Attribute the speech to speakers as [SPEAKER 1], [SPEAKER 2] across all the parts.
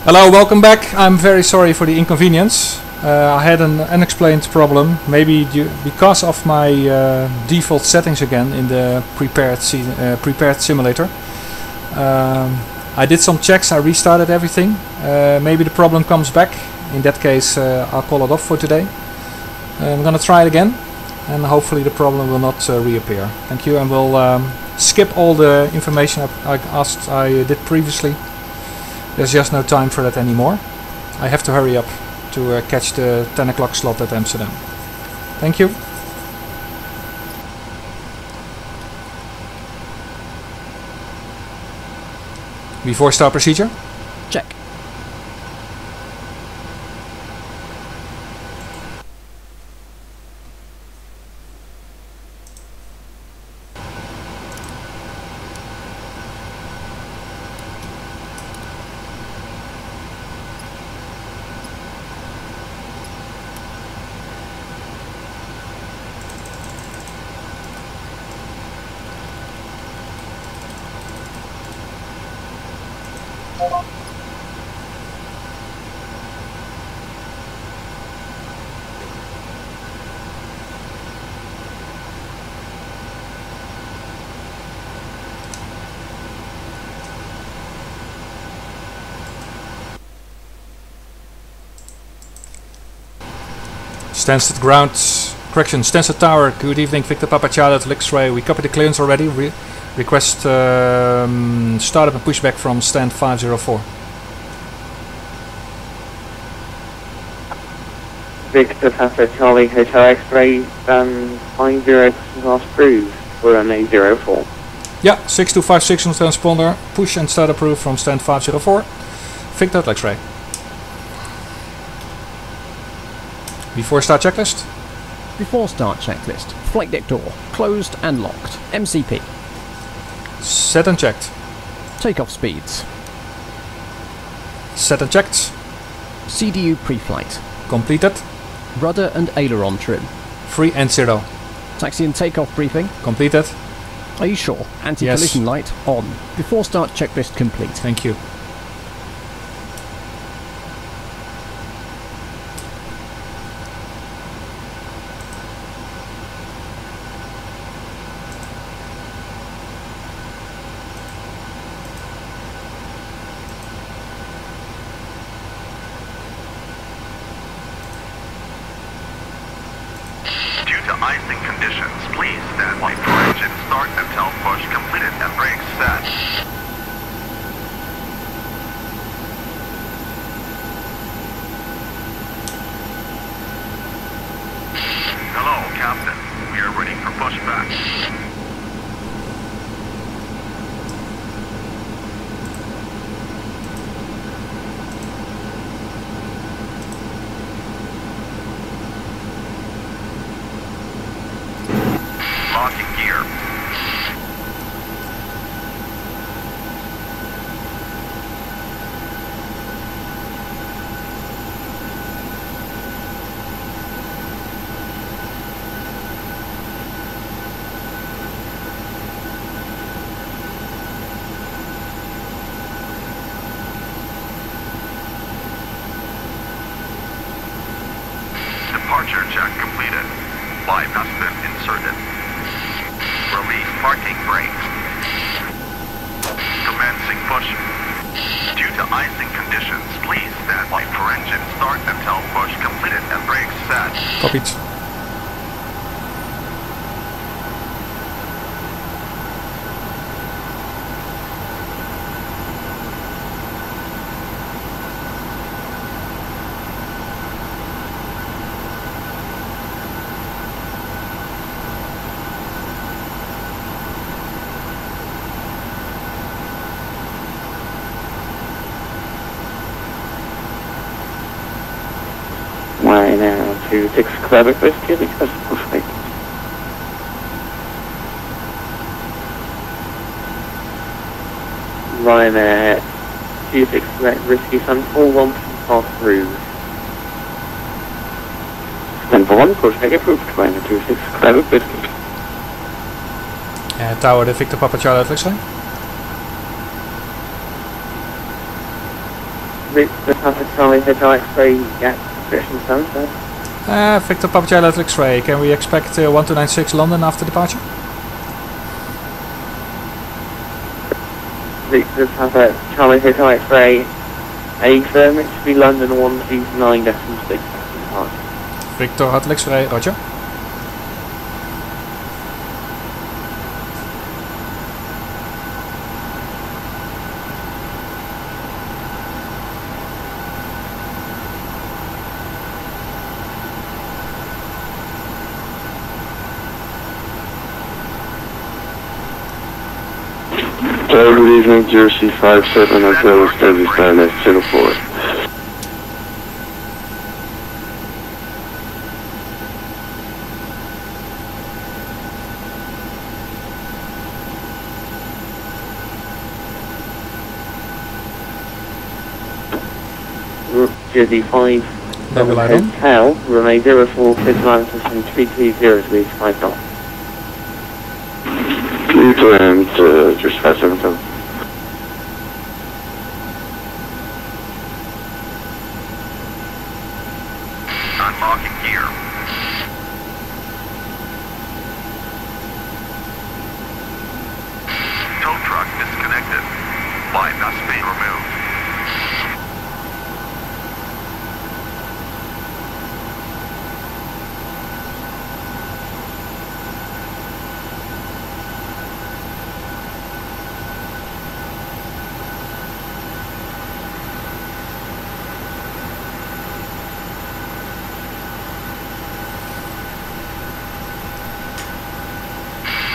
[SPEAKER 1] Hello, welcome back. I'm very sorry for the inconvenience. I had an unexplained problem, maybe because of my default settings again in the prepared simulator. I did some checks, I restarted everything. Maybe the problem comes back. In that case, I'll call it off for today. I'm gonna try it again, and hopefully the problem will not reappear. Thank you, and we'll skip all the information I did previously. There's just no time for that anymore. I have to hurry up to catch the 10 o'clock slot at Amsterdam. Thank you. Before start procedure?
[SPEAKER 2] Check.
[SPEAKER 1] Stansted ground, correction, Stansted tower, good evening, Victor Papa Charlie to X-ray. We copied the clearance already. Request startup and pushback from stand 504.
[SPEAKER 3] Victor Papa Charlie Hotel X-ray, stand 50 last approved for an 804.
[SPEAKER 1] Yeah, 6256 on the transponder, push and start approved from stand 504. Victor to X-ray. Before start checklist?
[SPEAKER 2] Before start checklist. Flight deck door. Closed and locked. MCP.
[SPEAKER 1] Set and checked.
[SPEAKER 2] Takeoff speeds.
[SPEAKER 1] Set and checked.
[SPEAKER 2] CDU pre-flight.
[SPEAKER 1] Completed.
[SPEAKER 2] Rudder and aileron trim.
[SPEAKER 1] 3 and 0.
[SPEAKER 2] Taxi and takeoff briefing.
[SPEAKER 1] Completed.
[SPEAKER 2] Are you sure? Anti-collision
[SPEAKER 1] Yes.
[SPEAKER 2] light on. Before start checklist complete.
[SPEAKER 1] Thank you.
[SPEAKER 4] Due to icing conditions, please stand by for engine start until push completed and brakes set. Hello, Captain. We are ready for pushback. Locking gear. Departure check completed. Flight has been inserted. Release parking brake. Commencing push. Due to icing conditions, please stand by for engine start until push completed and brakes set.
[SPEAKER 1] Copied.
[SPEAKER 3] Right now to 6 Quebec Whiskey, because perfect. Ryanair 26 Quebec Whiskey, Sun 41 pass through. Number 1, pushback approved, Ryanair 26 Quebec Whiskey.
[SPEAKER 1] Tower, de Victor Papa Charlie uit X-ray.
[SPEAKER 3] Victor Papa Charlie Hotel X-ray, yeah, description Stansted.
[SPEAKER 1] Victor Papa Charlie X-ray, can we expect 1296 London after departure?
[SPEAKER 3] Victor Papa Charlie Hotel X-ray, a firm, it should be London 129.6 after departure.
[SPEAKER 1] Victor Hotel X-ray, roger.
[SPEAKER 5] Good evening, Jersey 57 Hotel Stansted at Channel 4.
[SPEAKER 3] Jersey 5 Hotel, runway 04 Pitman and 320 degrees 5 knots.
[SPEAKER 5] Please land Jersey 57 Hotel.
[SPEAKER 4] Unlocking gear. Tow truck disconnected. Bypass being removed.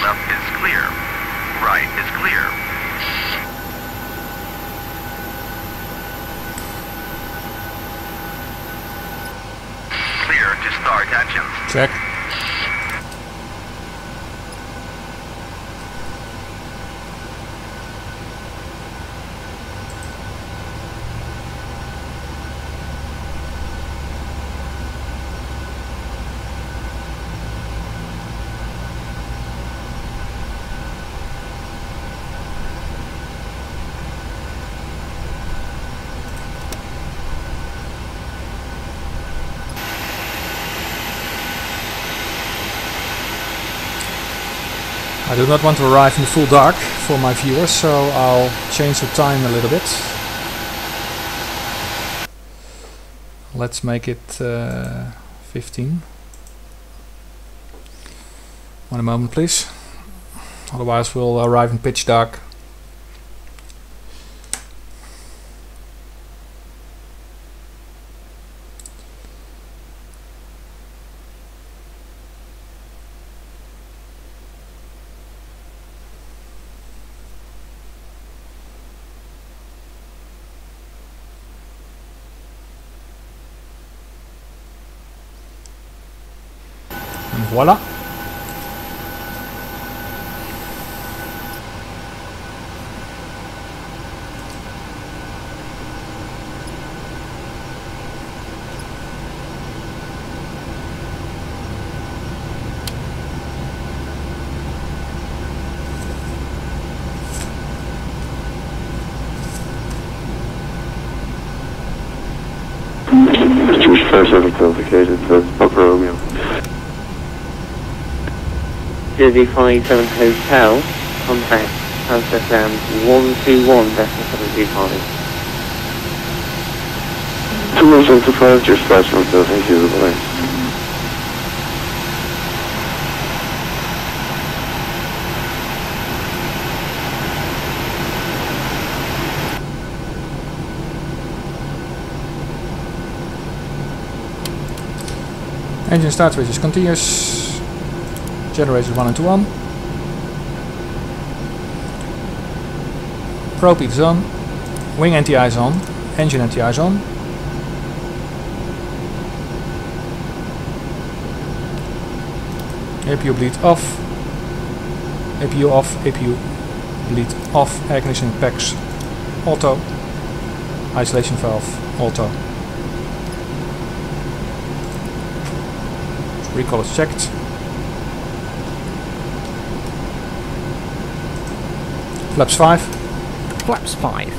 [SPEAKER 4] Left is clear. Right is clear. Clear to start engines.
[SPEAKER 1] Check. I do not want to arrive in the full dark for my viewers, so I'll change the time a little bit. Let's make it 15. One moment please. Otherwise we'll arrive in pitch dark. Voilà.
[SPEAKER 5] Jersey 57 complicated, Papa Romeo.
[SPEAKER 3] Jersey 57 Hotel, contact Amsterdam 121.725.
[SPEAKER 5] 2175, Jersey 57 Hotel, thank you, bye.
[SPEAKER 1] Engine start switch is continuous. Generators 1 and 2 on. Probe heat is on. Wing anti-air is on. Engine anti-air is on. APU bleed off. APU off. APU bleed off. Air conditioning packs auto. Isolation valve auto. Recall is checked. Flaps 5.
[SPEAKER 2] Flaps 5.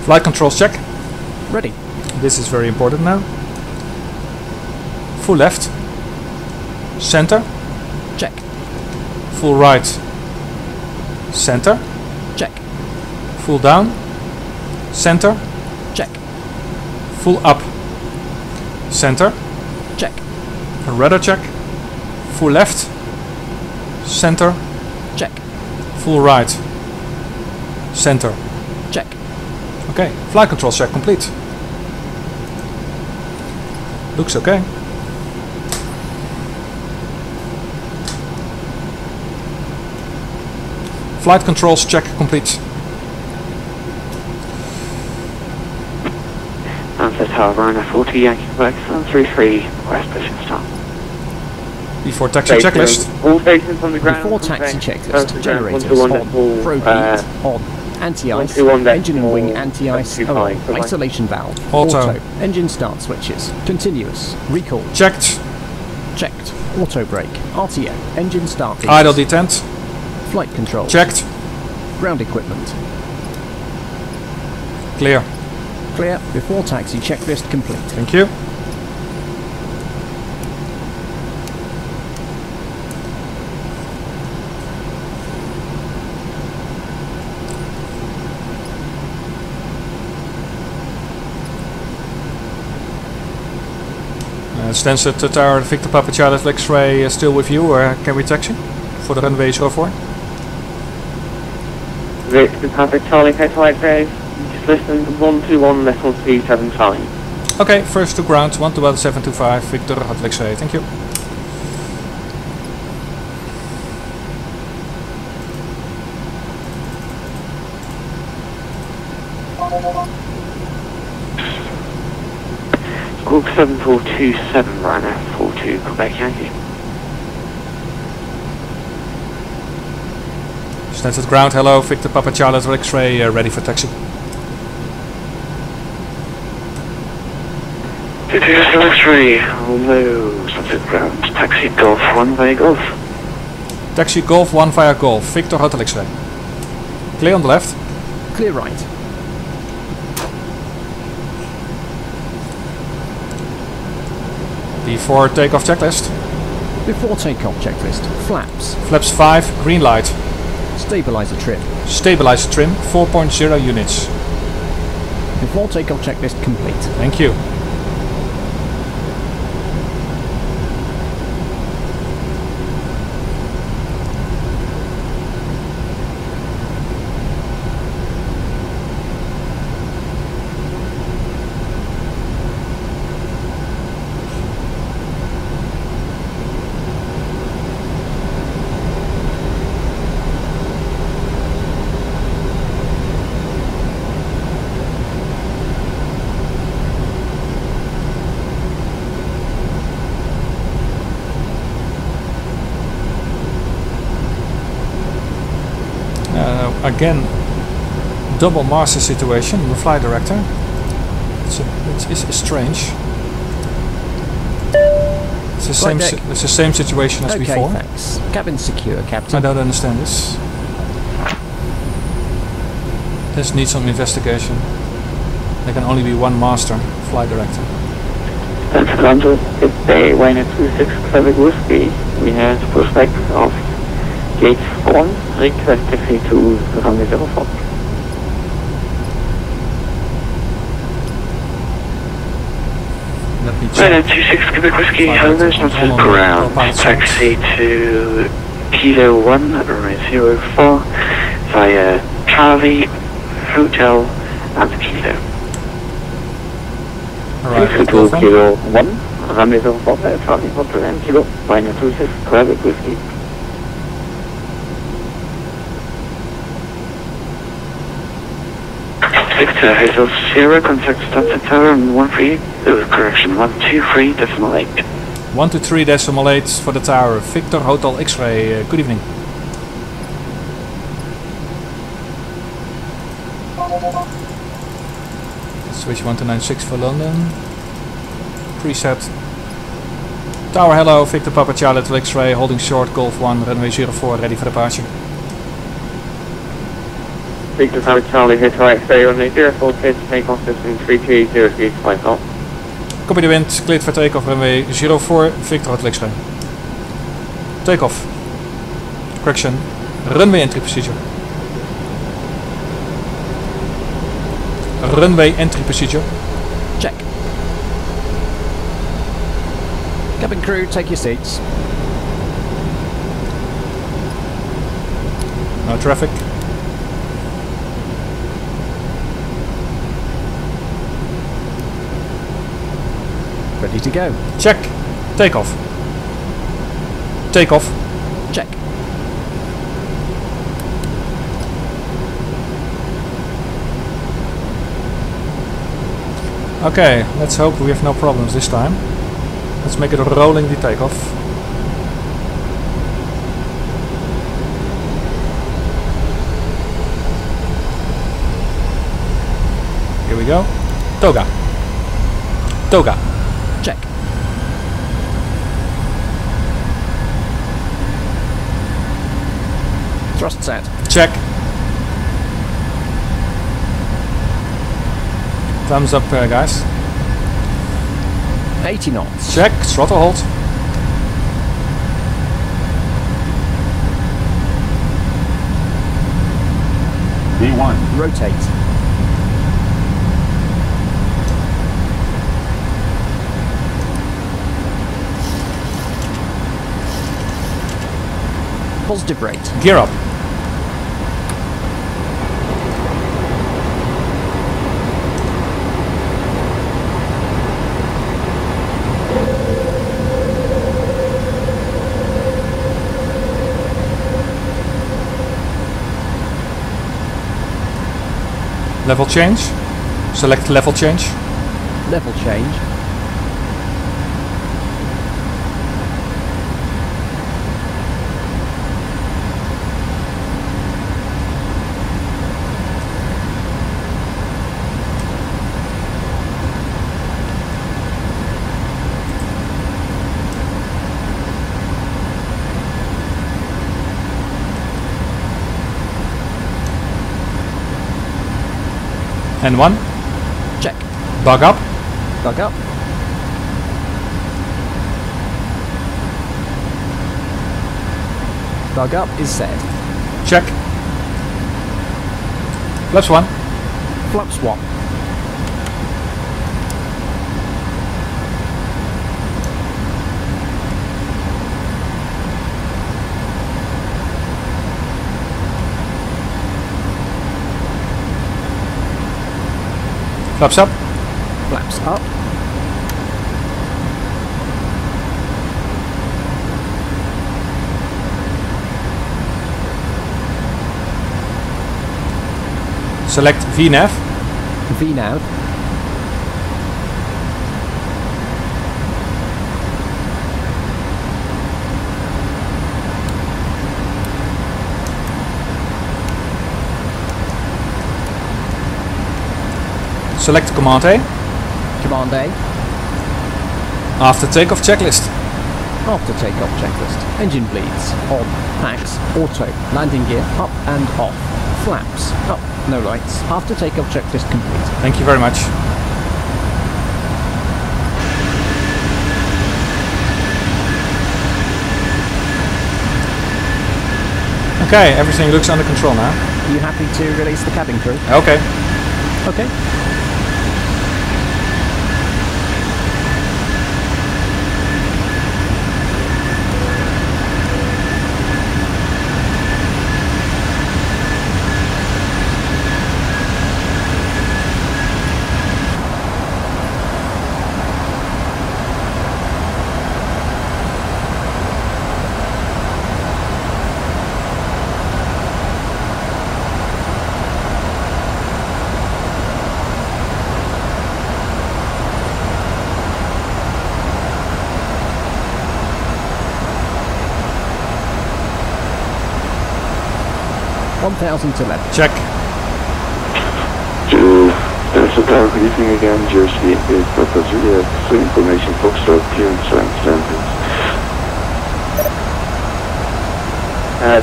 [SPEAKER 1] Flight controls check.
[SPEAKER 2] Ready.
[SPEAKER 1] This is very important now. Full left. Center.
[SPEAKER 2] Check.
[SPEAKER 1] Full right. Center.
[SPEAKER 2] Check.
[SPEAKER 1] Full down. Center.
[SPEAKER 2] Check.
[SPEAKER 1] Full up. Center.
[SPEAKER 2] Check.
[SPEAKER 1] Rudder check. Full left. Center.
[SPEAKER 2] Check.
[SPEAKER 1] Full right. Center.
[SPEAKER 2] Check.
[SPEAKER 1] Okay, flight control check complete. Looks okay. Flight controls check complete.
[SPEAKER 3] Stansted Tower, runway 40, Yankee Quebec 733, request position start.
[SPEAKER 1] Before taxi checklist.
[SPEAKER 3] All stations on the ground.
[SPEAKER 2] Before taxi checklist,
[SPEAKER 3] Ground,
[SPEAKER 2] generators
[SPEAKER 3] 121
[SPEAKER 2] on, probe heat on, anti-ice,
[SPEAKER 3] 121
[SPEAKER 2] engine and wing
[SPEAKER 3] decimal
[SPEAKER 2] anti-ice,
[SPEAKER 3] 125,
[SPEAKER 2] on, isolation valve,
[SPEAKER 1] Auto.
[SPEAKER 2] engine start switches, continuous, recall,
[SPEAKER 1] Checked.
[SPEAKER 2] checked, auto brake, RTO, engine start features,
[SPEAKER 1] Idle detent.
[SPEAKER 2] flight control,
[SPEAKER 1] Checked.
[SPEAKER 2] ground equipment,
[SPEAKER 1] Clear.
[SPEAKER 2] clear, before taxi checklist complete.
[SPEAKER 1] Thank you. Stansted Tower, Victor Papa Charlie X-ray still with you, or can we taxi for the runway 04?
[SPEAKER 3] Victor Papa Charlie HX, just listen to 121.375.
[SPEAKER 1] Okay, first to ground, 121.725, Victor Hotel X-ray, thank you.
[SPEAKER 3] Group 7427, runway 42, Quebec Yankee.
[SPEAKER 1] Stansted ground, hello, Victor Papa Charlie X-ray, ready for taxi.
[SPEAKER 3] X-ray, hello, Stansted ground, taxi Golf 1 via Golf.
[SPEAKER 1] Taxi Golf 1 via Golf, Victor Hotel X-ray. Clear on the left.
[SPEAKER 2] Clear right.
[SPEAKER 1] Before takeoff checklist.
[SPEAKER 2] Before takeoff checklist, flaps,
[SPEAKER 1] Flaps 5, green light.
[SPEAKER 2] stabilizer trim.
[SPEAKER 1] Stabilizer trim, 4.0 units.
[SPEAKER 2] Before takeoff checklist complete.
[SPEAKER 1] Thank you. Again, double master situation, the flight director. It's strange. It's the same situation as
[SPEAKER 2] Okay,
[SPEAKER 1] before.
[SPEAKER 2] thanks. Cabin secure, Captain.
[SPEAKER 1] I don't understand this. This needs some investigation. There can only be one master, flight director.
[SPEAKER 3] Stansted London, it's day 126 Quebec Whiskey. We have prospect of gate 1, requested to runway 04.
[SPEAKER 1] Let me check.
[SPEAKER 3] 26 Quebec Whiskey,
[SPEAKER 1] Flight
[SPEAKER 3] hello,
[SPEAKER 1] director,
[SPEAKER 3] Stansted
[SPEAKER 1] hold on,
[SPEAKER 3] ground,
[SPEAKER 1] pilot side.
[SPEAKER 3] taxi to Kilo 1, runway 04, via Charlie, Hotel, and Kilo.
[SPEAKER 1] Alright,
[SPEAKER 3] To Kilo 1, runway 04, Charlie, Hotel, and Kilo, 126 Quebec Whiskey. Victor, Hazel 0, contact Stansted Tower and 13, correction, 123.8.
[SPEAKER 1] 123.8 for the tower, Victor Hotel X-ray, good evening. Switch 1296 for London. Preset. Tower hello, Victor Papa Charlie X-ray, holding short, Golf 1, runway 04, ready for departure.
[SPEAKER 3] Victor Tower Charlie, hit right, stay on the 04, clear to take off distance 330 off.
[SPEAKER 1] Copy the wind, cleared for takeoff, runway 04, Victor at Lexray. Takeoff. Correction, runway entry procedure. Runway entry procedure.
[SPEAKER 2] Check. Cabin crew, take your seats.
[SPEAKER 1] No traffic.
[SPEAKER 2] Ready to go.
[SPEAKER 1] Check. Takeoff. Takeoff.
[SPEAKER 2] Check.
[SPEAKER 1] Okay, let's hope we have no problems this time. Let's make it a rolling the takeoff. Here we go. Toga. Toga.
[SPEAKER 2] Check. Thrust set.
[SPEAKER 1] Check. Thumbs up, guys.
[SPEAKER 2] 80 knots.
[SPEAKER 1] Check. Throttle hold.
[SPEAKER 6] V1.
[SPEAKER 2] Rotate. Positive rate.
[SPEAKER 1] Gear up. Level change. Select level change.
[SPEAKER 2] Level change.
[SPEAKER 1] And one.
[SPEAKER 2] Check.
[SPEAKER 1] Bug up.
[SPEAKER 2] Bug up. Bug up is set.
[SPEAKER 1] Check. Flaps one.
[SPEAKER 2] Flap swap.
[SPEAKER 1] Flaps up.
[SPEAKER 2] Flaps up.
[SPEAKER 1] Select VNAV.
[SPEAKER 2] VNAV.
[SPEAKER 1] Select Command A.
[SPEAKER 2] Command A.
[SPEAKER 1] After takeoff checklist.
[SPEAKER 2] After takeoff checklist. Engine bleeds. On. Packs. Auto. Landing gear. Up and off. Flaps. Up. No lights. After takeoff checklist complete.
[SPEAKER 1] Thank you very much. Okay, everything looks under control now.
[SPEAKER 2] You happy to release the cabin crew?
[SPEAKER 1] Okay.
[SPEAKER 2] Okay. $1,000 to left.
[SPEAKER 1] Check.
[SPEAKER 5] To Stansted Tower, good evening again, Jersey is Papa Juliet, so information Foxtrot, here in Stansted.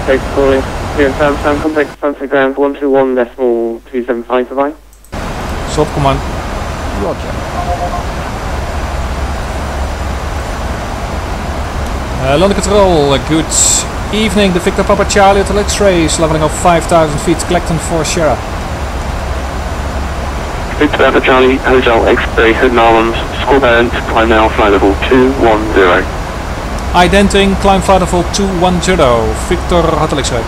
[SPEAKER 3] Take fully. Here, Sam, contact Stansted ground 121.275, goodbye.
[SPEAKER 1] Stop, come on.
[SPEAKER 2] Roger.
[SPEAKER 1] London Control, good evening. The Victor Papa Charlie Hotel X-ray is leveling off 5,000 feet, Clacton for Sierra.
[SPEAKER 3] Victor Papa Charlie Hotel X-ray, Hood Narland, score parent, climb now, fly level 210.
[SPEAKER 1] Identing, climb flight level 210, Victor Hotel X-ray.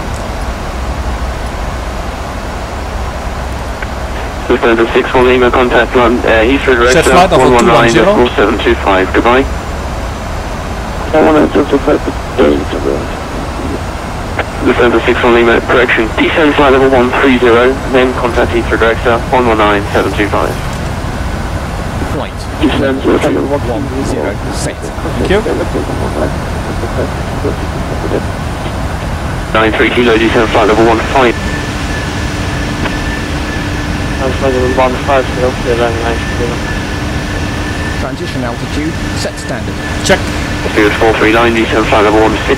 [SPEAKER 3] Suspended 61 Lima, contact Heathrow director,
[SPEAKER 1] Set flight level
[SPEAKER 3] 119.725, goodbye. Descend to 61 Lima, correction, descend flight level 130, then contact Heathrow director, 119.725.
[SPEAKER 2] Flight.
[SPEAKER 3] Descend to
[SPEAKER 2] 110. Set.
[SPEAKER 1] Thank you.
[SPEAKER 3] 93 kilo, descend flight level 15.
[SPEAKER 2] Transition altitude, set standard.
[SPEAKER 1] Check.
[SPEAKER 3] Spirit 439, descend flight level 160.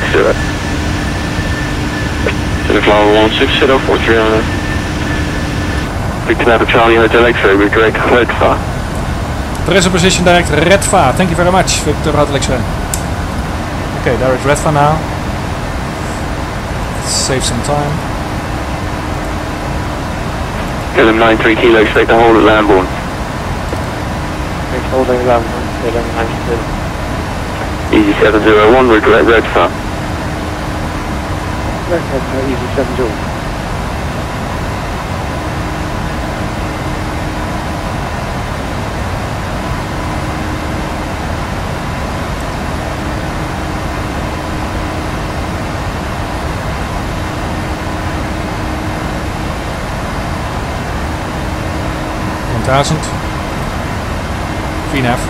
[SPEAKER 3] Descend flight level 160, 439. Victor Papa Charlie Hotel X-ray, we direct red far.
[SPEAKER 1] Present position direct red far. Thank you very much, Victor Hotel X-ray. Okay, direct red far now. Save some time.
[SPEAKER 3] KLM 93 kilo, expect to hold at Lambourne.
[SPEAKER 7] Holding Lambourne, KLM 93.
[SPEAKER 3] Easy 701, we're direct red far.
[SPEAKER 7] Easy 702.
[SPEAKER 1] VNAV.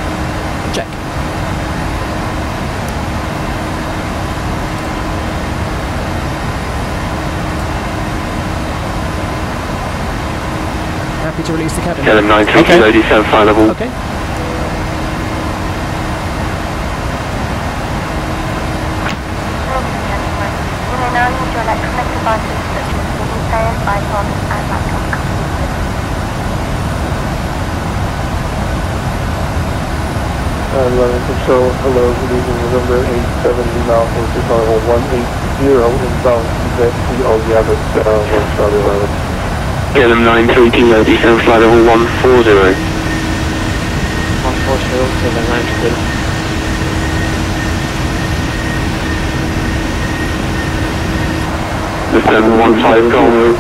[SPEAKER 2] Check. Happy to release the cabin.
[SPEAKER 3] KLM 93
[SPEAKER 1] Okay.
[SPEAKER 3] kilo, descend flight level.
[SPEAKER 2] Okay.
[SPEAKER 7] London Control, hello, good evening, November 870 now, for level 180, inbound, VP all the others, 1 Charlie 11.
[SPEAKER 3] KLM 93 kilo, descend flight level 140.
[SPEAKER 7] 140, KLM 93.
[SPEAKER 3] Descend 15 golf.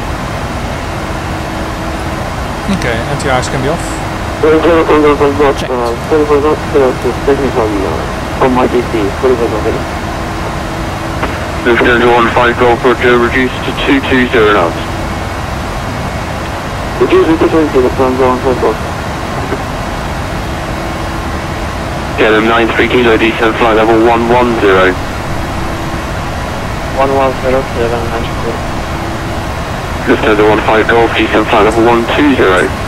[SPEAKER 1] Okay, NTRs can be off.
[SPEAKER 3] From my DC, Descend to 15 golf, Roger, reduced to 220 knots. Reducing to 20, the plans are on purpose. KLM 93 kilo, descend flight level 110.
[SPEAKER 7] 110, KLM 93.
[SPEAKER 3] Descend to 15 golf, descend flight level 120.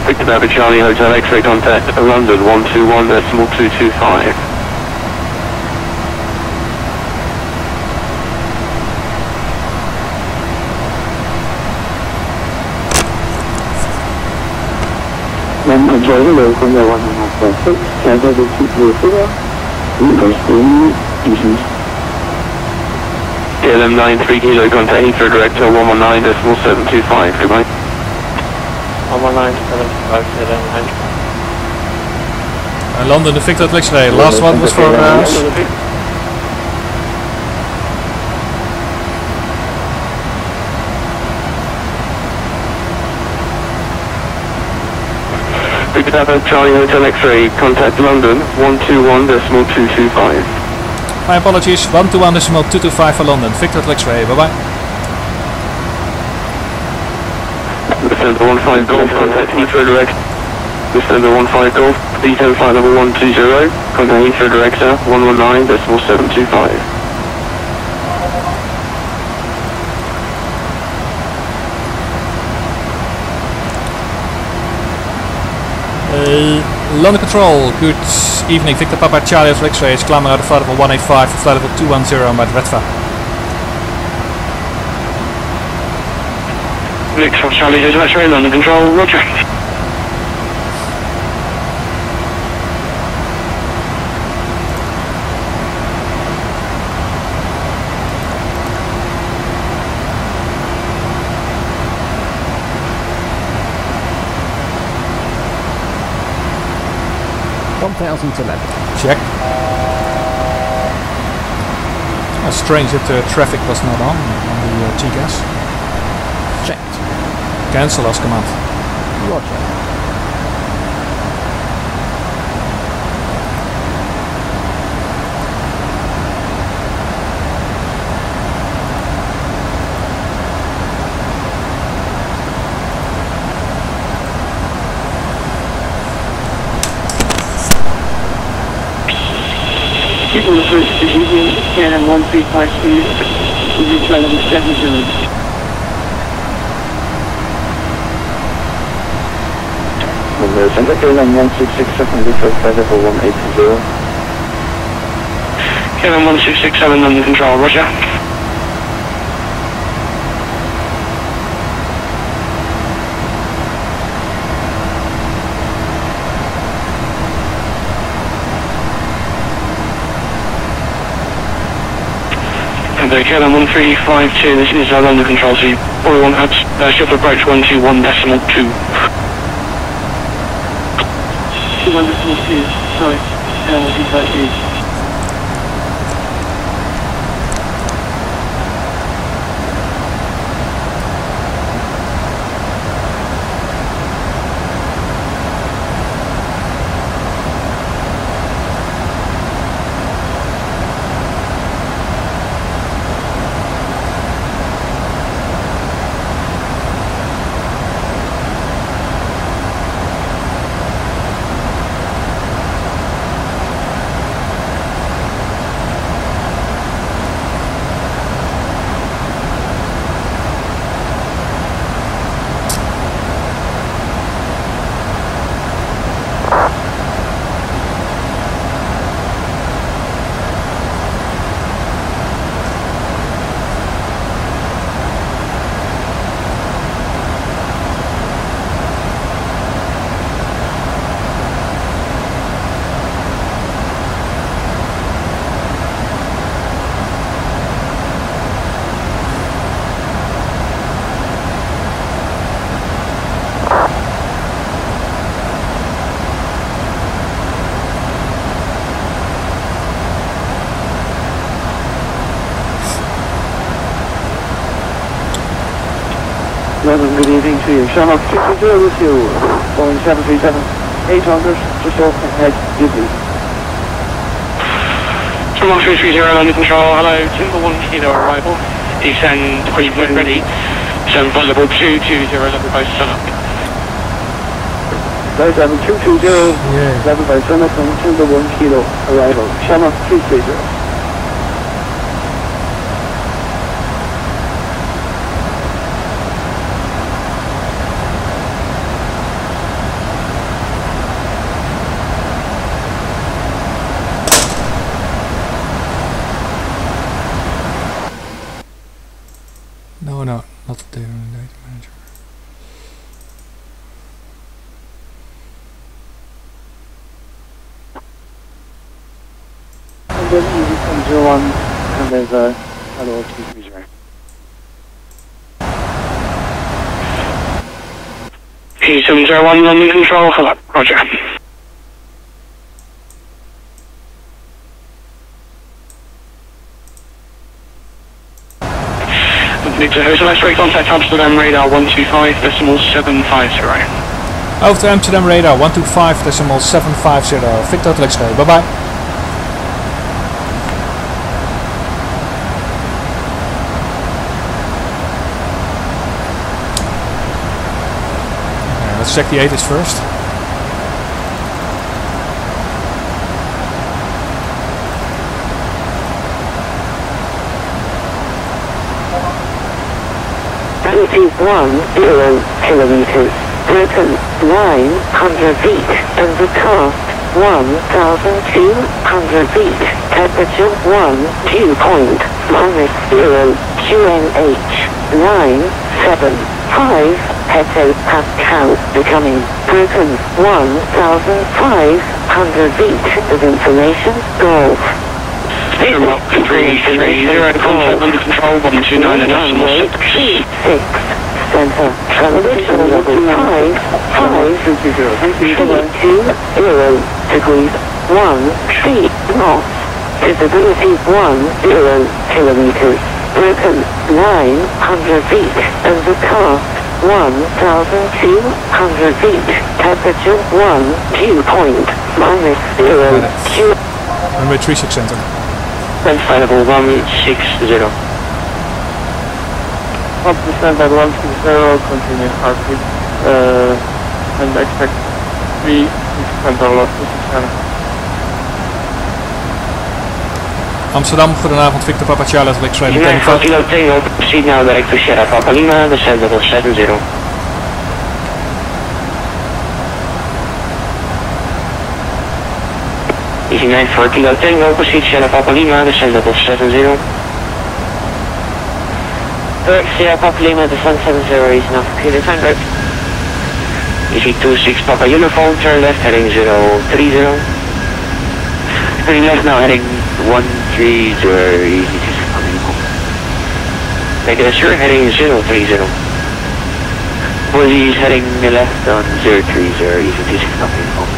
[SPEAKER 3] Victor Papa Charlie Hotel X-ray contact London 121.225.
[SPEAKER 5] London Control, hello, Contact 1.6, Saitek Airport,
[SPEAKER 3] KLM 93 kilo, contact Heathrow director 119.725, goodbye.
[SPEAKER 7] 119.75, KLM 93.
[SPEAKER 1] London, the Victor Hotel X-ray. Last one was for
[SPEAKER 3] Victor Papa Charlie Hotel X-ray, contact London 121.225.
[SPEAKER 1] My apologies, 121.225 for London. Victor Hotel X-ray. Bye bye.
[SPEAKER 3] Descend to 15 golf, contact Heathrow direct. Descend to 15 golf, descend flight level 120, contact Heathrow director 119.725.
[SPEAKER 1] London Control, good evening. Victor Papa Charlie of X-Ray is climbing out of flight level 185 for flight level 210 by the Redfa.
[SPEAKER 3] Victor Charlie is X-Ray, London Control, roger.
[SPEAKER 1] Check. That's strange that the traffic was not on the GCAS.
[SPEAKER 2] Checked.
[SPEAKER 1] Cancel as command.
[SPEAKER 2] Roger.
[SPEAKER 3] People first to evening, KLM 1352, VP-CHX 700.
[SPEAKER 5] Stansted KLM 1667, flight level 180.
[SPEAKER 3] KLM 1667, London Control, roger. KLM 1352, this is London Control, so you probably want to have ship approach 121.2. 122, sorry, VP-CHX.
[SPEAKER 7] London, good evening to you. Shamrock 220 with you. Boeing 737-800, just off ahead, Disney.
[SPEAKER 3] Shamrock 230, London Control, hello, Timber 1 Kilo arrival. Descend equipment ready. Descend flight level 220, level by sunup.
[SPEAKER 7] Flight level 220, level by sunup from Timber 1 Kilo arrival. Shamrock 230.
[SPEAKER 1] No, not the data manager.
[SPEAKER 7] And then easy from 01, and there's a hello to user.
[SPEAKER 3] P701 London Control, hello, roger. Victor, X-ray contact Amsterdam radar 125.750.
[SPEAKER 1] Over to Amsterdam radar 125.750. Victor X-ray, bye bye. Let's check the 80s first.
[SPEAKER 8] Altitude 10 kilometers. broken 900 feet, and the cost 1,200 feet, temperature 1 dew point, -0, QNH 975 hectopascal, becoming broken 1,500 feet of information, golf.
[SPEAKER 3] Zero 330, contact under control 129.6.
[SPEAKER 8] Center, transmission level 5.2 degrees, 1 feet north, visibility 10 kilometers, broken 900 feet, and the cost 1,200 feet, temperature 1 dew point, -0, Q.
[SPEAKER 1] Runway 36 center.
[SPEAKER 3] And flight level 160.
[SPEAKER 7] Up to standard 160, continue heartbeat, and expect 3 center loss to 6
[SPEAKER 1] Amsterdam, goedenavond, Victor Papa Charlotte, X-ray meteen
[SPEAKER 3] United
[SPEAKER 1] fout.
[SPEAKER 3] Kilo Tango, proceed now direct to Sierra Papa Lima, descend level 70. Easy 94 Kilo Tango, proceed Sierra Papa Lima, descend level 70.
[SPEAKER 8] Direct Sierra Papa Lima, descend 70, easy now for Kilo Tango.
[SPEAKER 3] Easy 26 Papa Uniform, turn left heading 030. Turning left now heading 130, easy 26 Papa Uniform. Negative sir, heading 030. Police heading left on 030, easy 26 Papa Uniform.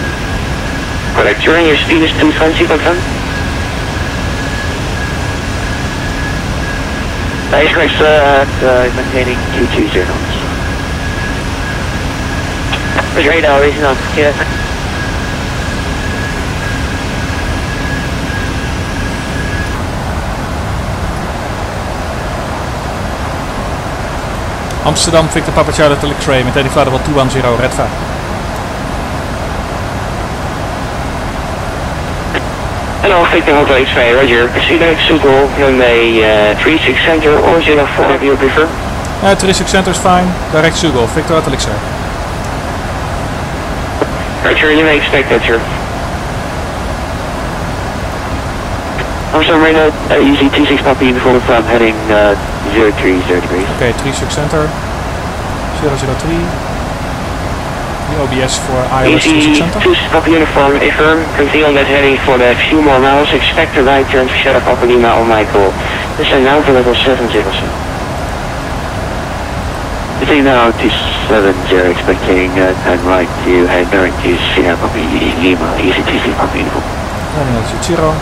[SPEAKER 3] Correct, sir, and your speed is 220, confirm? That is correct, sir, maintaining 220 knots.
[SPEAKER 8] Radar is not here.
[SPEAKER 1] Amsterdam, Victor Papa Charlotte, X-ray meteen flight level 210, red 5.
[SPEAKER 3] Hello, Victor Hotel X-ray, roger. Proceed direct Schiphol, runway 36 center or 04 if you prefer.
[SPEAKER 1] 36 center is fine, direct Schiphol, Victor Hotel X-ray.
[SPEAKER 3] Roger, you may expect that, sir. Amsterdam radar, easy 26 Papa Uniform from heading 030 degrees.
[SPEAKER 1] Okay, 36 center, 003. The OBS for iOS
[SPEAKER 3] Easy
[SPEAKER 1] 36 center.
[SPEAKER 3] 26 Papa Uniform, affirm, continue on that heading for the few more miles, expect a right turn for Sierra Papa Lima on Michael. Descend now to level 70, sir. Descend now to 70, expecting and right to head direct to Sierra Papa Lima, easy 26 Papa Uniform.
[SPEAKER 1] Landing at 0.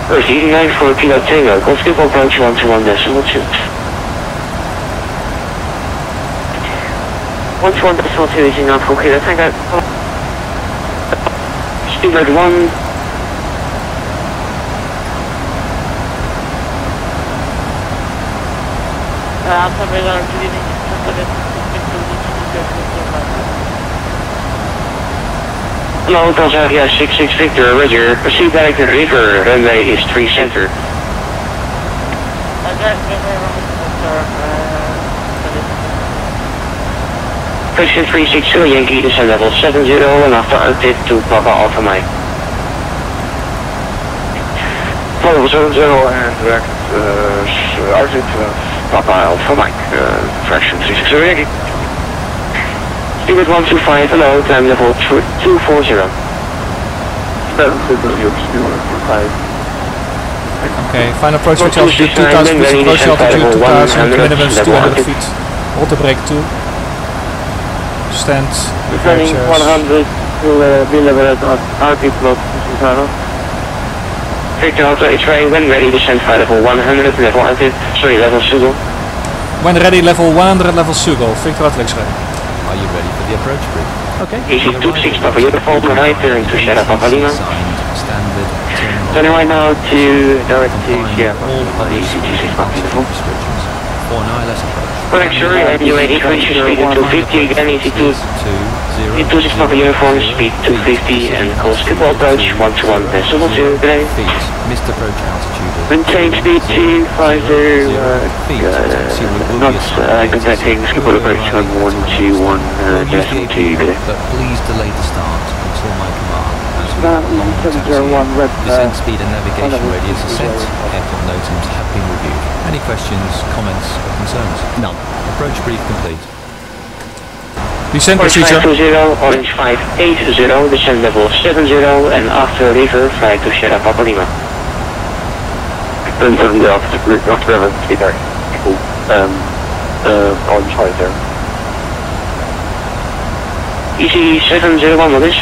[SPEAKER 3] Proceeding 94 Kilo Tango, call Schiphol approach 121.2.
[SPEAKER 8] 121.2 is enough for Kilo Tango.
[SPEAKER 3] Speedbird 1. Hello, Hotel Zavia 66 Victor, roger. Proceed back to the river, runway is 3 center. Friction 360 Yankee, descend level 70 and after altitude to Papa Alpha Mike. Level 70 and direct altitude Papa Alpha Mike, fraction 360 Yankee. Speed 125, hello, time level 240.
[SPEAKER 1] Okay, final approach with altitude 2000 feet, approach altitude 2000, minimum 200 feet. Auto brake 2. Stand,
[SPEAKER 7] Descending 100 to be level at vPilot,
[SPEAKER 3] Victor Hotel X-ray, when ready, descend flight level 100, level altitude, sorry, level Schiphol.
[SPEAKER 1] When ready, level 100, level Schiphol, Victor Hotel X-ray.
[SPEAKER 2] Are you ready for the approach group? Okay.
[SPEAKER 3] Easy 26 Papa Uniform, right turn to Sierra Papa Lima.
[SPEAKER 2] Standard
[SPEAKER 3] Turning right now to direct to Sierra Papa Lima, easy 26 Papa Uniform.
[SPEAKER 2] restrictions. For an ILS approach.
[SPEAKER 3] Correct, sure, UAD condition speed 250, again easy 2.
[SPEAKER 2] 2
[SPEAKER 3] 26 Papa Uniform, speed 250 and close Schiphol approach 121.2 today.
[SPEAKER 2] Missed approach altitude.
[SPEAKER 3] Maintain speed 250, not contacting Schiphol approach on 121.2 today.
[SPEAKER 2] But please delay the start until my command. As we have long taxi. Descent speed and navigation radius are set. Airport NOTAMs have been reviewed. Any questions, comments or concerns? None. Approach brief complete.
[SPEAKER 1] Descent
[SPEAKER 3] Orange
[SPEAKER 1] procedure.
[SPEAKER 3] 520, Orange 580, descent level 70, and after river, fly to Sierra Papa Lima.
[SPEAKER 5] Then 70 after river, speed there. Orange 50.
[SPEAKER 3] EC 701, what is?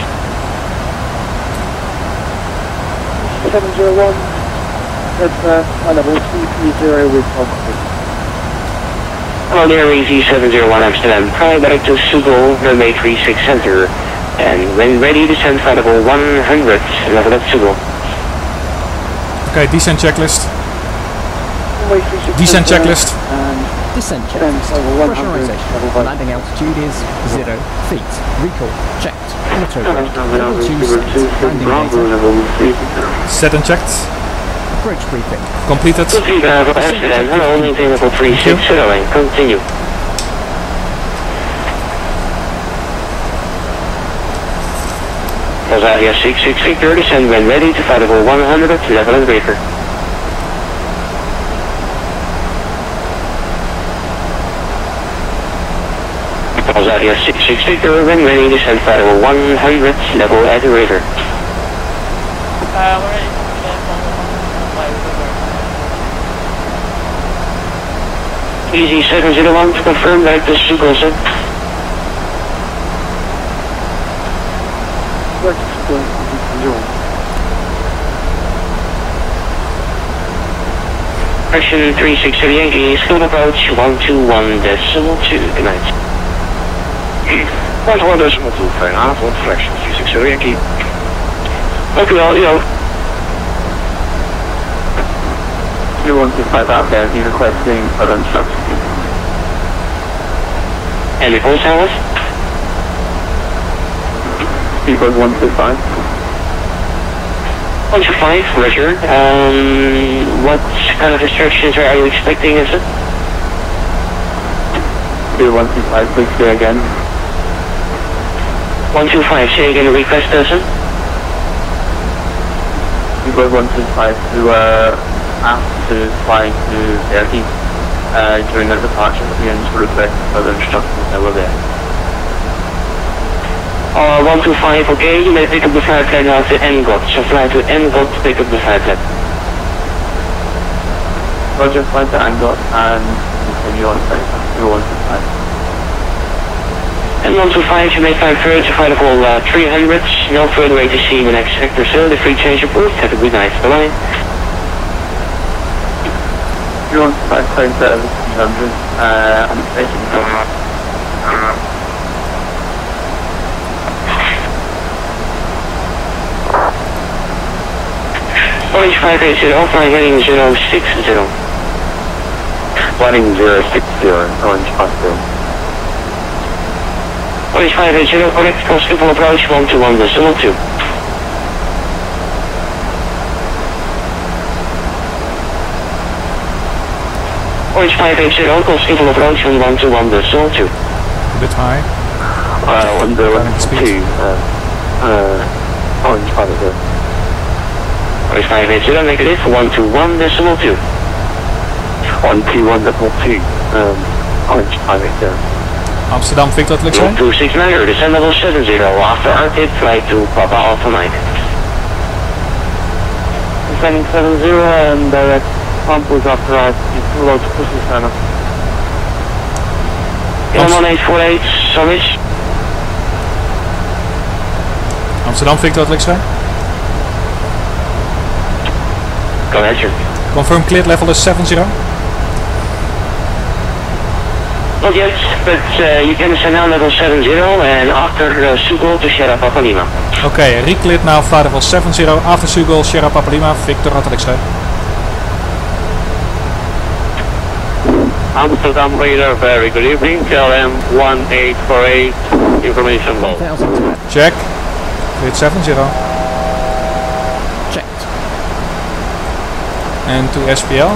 [SPEAKER 7] 701, that's high level 230 with Holland.
[SPEAKER 3] Hello there, EC 701 Amsterdam, fly back to Schiphol, runway 36 center, and when ready, descend flight level 100, level at Schiphol.
[SPEAKER 1] Okay, descent checklist.
[SPEAKER 7] Runway 36
[SPEAKER 1] Descent
[SPEAKER 7] center,
[SPEAKER 1] checklist.
[SPEAKER 7] And
[SPEAKER 2] Descent
[SPEAKER 7] descend
[SPEAKER 2] checklist.
[SPEAKER 7] level 100,
[SPEAKER 2] Pressurization.
[SPEAKER 7] level 1.
[SPEAKER 2] Landing altitude is 0 feet. Recall checked. Auto brake. Level 2 set. Landing data.
[SPEAKER 1] Set and checked.
[SPEAKER 2] Approach briefing.
[SPEAKER 1] Completed.
[SPEAKER 3] Amsterdam, hello, maintain level 36, and continue. Rosaria 66 Victor, descend when ready to flight level 100, level and breaker. Rosaria 66 Victor, when ready, descend flight level 100, level at the river.
[SPEAKER 9] We're ready.
[SPEAKER 3] Easy 701 to confirm back to Schiphol, sir. Correction 3638, Schiphol approach 121.2, good night.
[SPEAKER 5] 121.2, fijne avond, Fraction 3638.
[SPEAKER 3] Dank u wel, Yoke.
[SPEAKER 5] 125 out there, he's requesting other instructions.
[SPEAKER 3] And report hours?
[SPEAKER 5] Speedbird 125.
[SPEAKER 3] 125, Roger. What kind of instructions are you expecting, is it?
[SPEAKER 5] Speedbird 125, please say again.
[SPEAKER 3] 125, say again the request, person?
[SPEAKER 5] Speedbird 125 to after flying to Turkey during the departure and to request further instructions that were there.
[SPEAKER 3] 125, okay, you may pick up the flight plan now to NGOT, so fly to NGOT to pick up the flight plan.
[SPEAKER 5] Roger, fly to NGOT and continue on to 125.
[SPEAKER 3] And 125, you may climb further to flight level 300, no further way to see the next sector, so the free change report, have a good night, bye-bye.
[SPEAKER 5] 315 phone service 300, I'm taking
[SPEAKER 3] Orange 580, flying heading 060.
[SPEAKER 5] Flying 060, Orange 50.
[SPEAKER 3] Orange 580, correct, cross Schiphol approach 121.2. Orange 580, call Schiphol approach on 121.2.
[SPEAKER 1] A bit high.
[SPEAKER 5] On the 2, Orange 580.
[SPEAKER 3] Orange 580, negative, 121.2.
[SPEAKER 5] 121.2, Orange 580.
[SPEAKER 1] Amsterdam Victor, looks like.
[SPEAKER 3] 269, descend level 70, after RTIP, flight to Papa Alpha Mike.
[SPEAKER 7] Descending 70 and direct pump was authorized to load to pushing center.
[SPEAKER 3] 1848, Summit.
[SPEAKER 1] Amsterdam Victor, looks like.
[SPEAKER 3] Go ahead, sir.
[SPEAKER 1] Confirm cleared level is 70.
[SPEAKER 3] Not yet, but you can send now level 70 and after Schiphol to Sierra Papa Lima.
[SPEAKER 1] Okay, recleared now flight level 70 after Schiphol, Sierra Papa Lima, Victor Hotel X-ray.
[SPEAKER 5] Amsterdam radar, very good evening. KLM 1848, information low.
[SPEAKER 2] 1000 to left.
[SPEAKER 1] Check. Grid 70.
[SPEAKER 2] Checked.
[SPEAKER 1] And to SPL.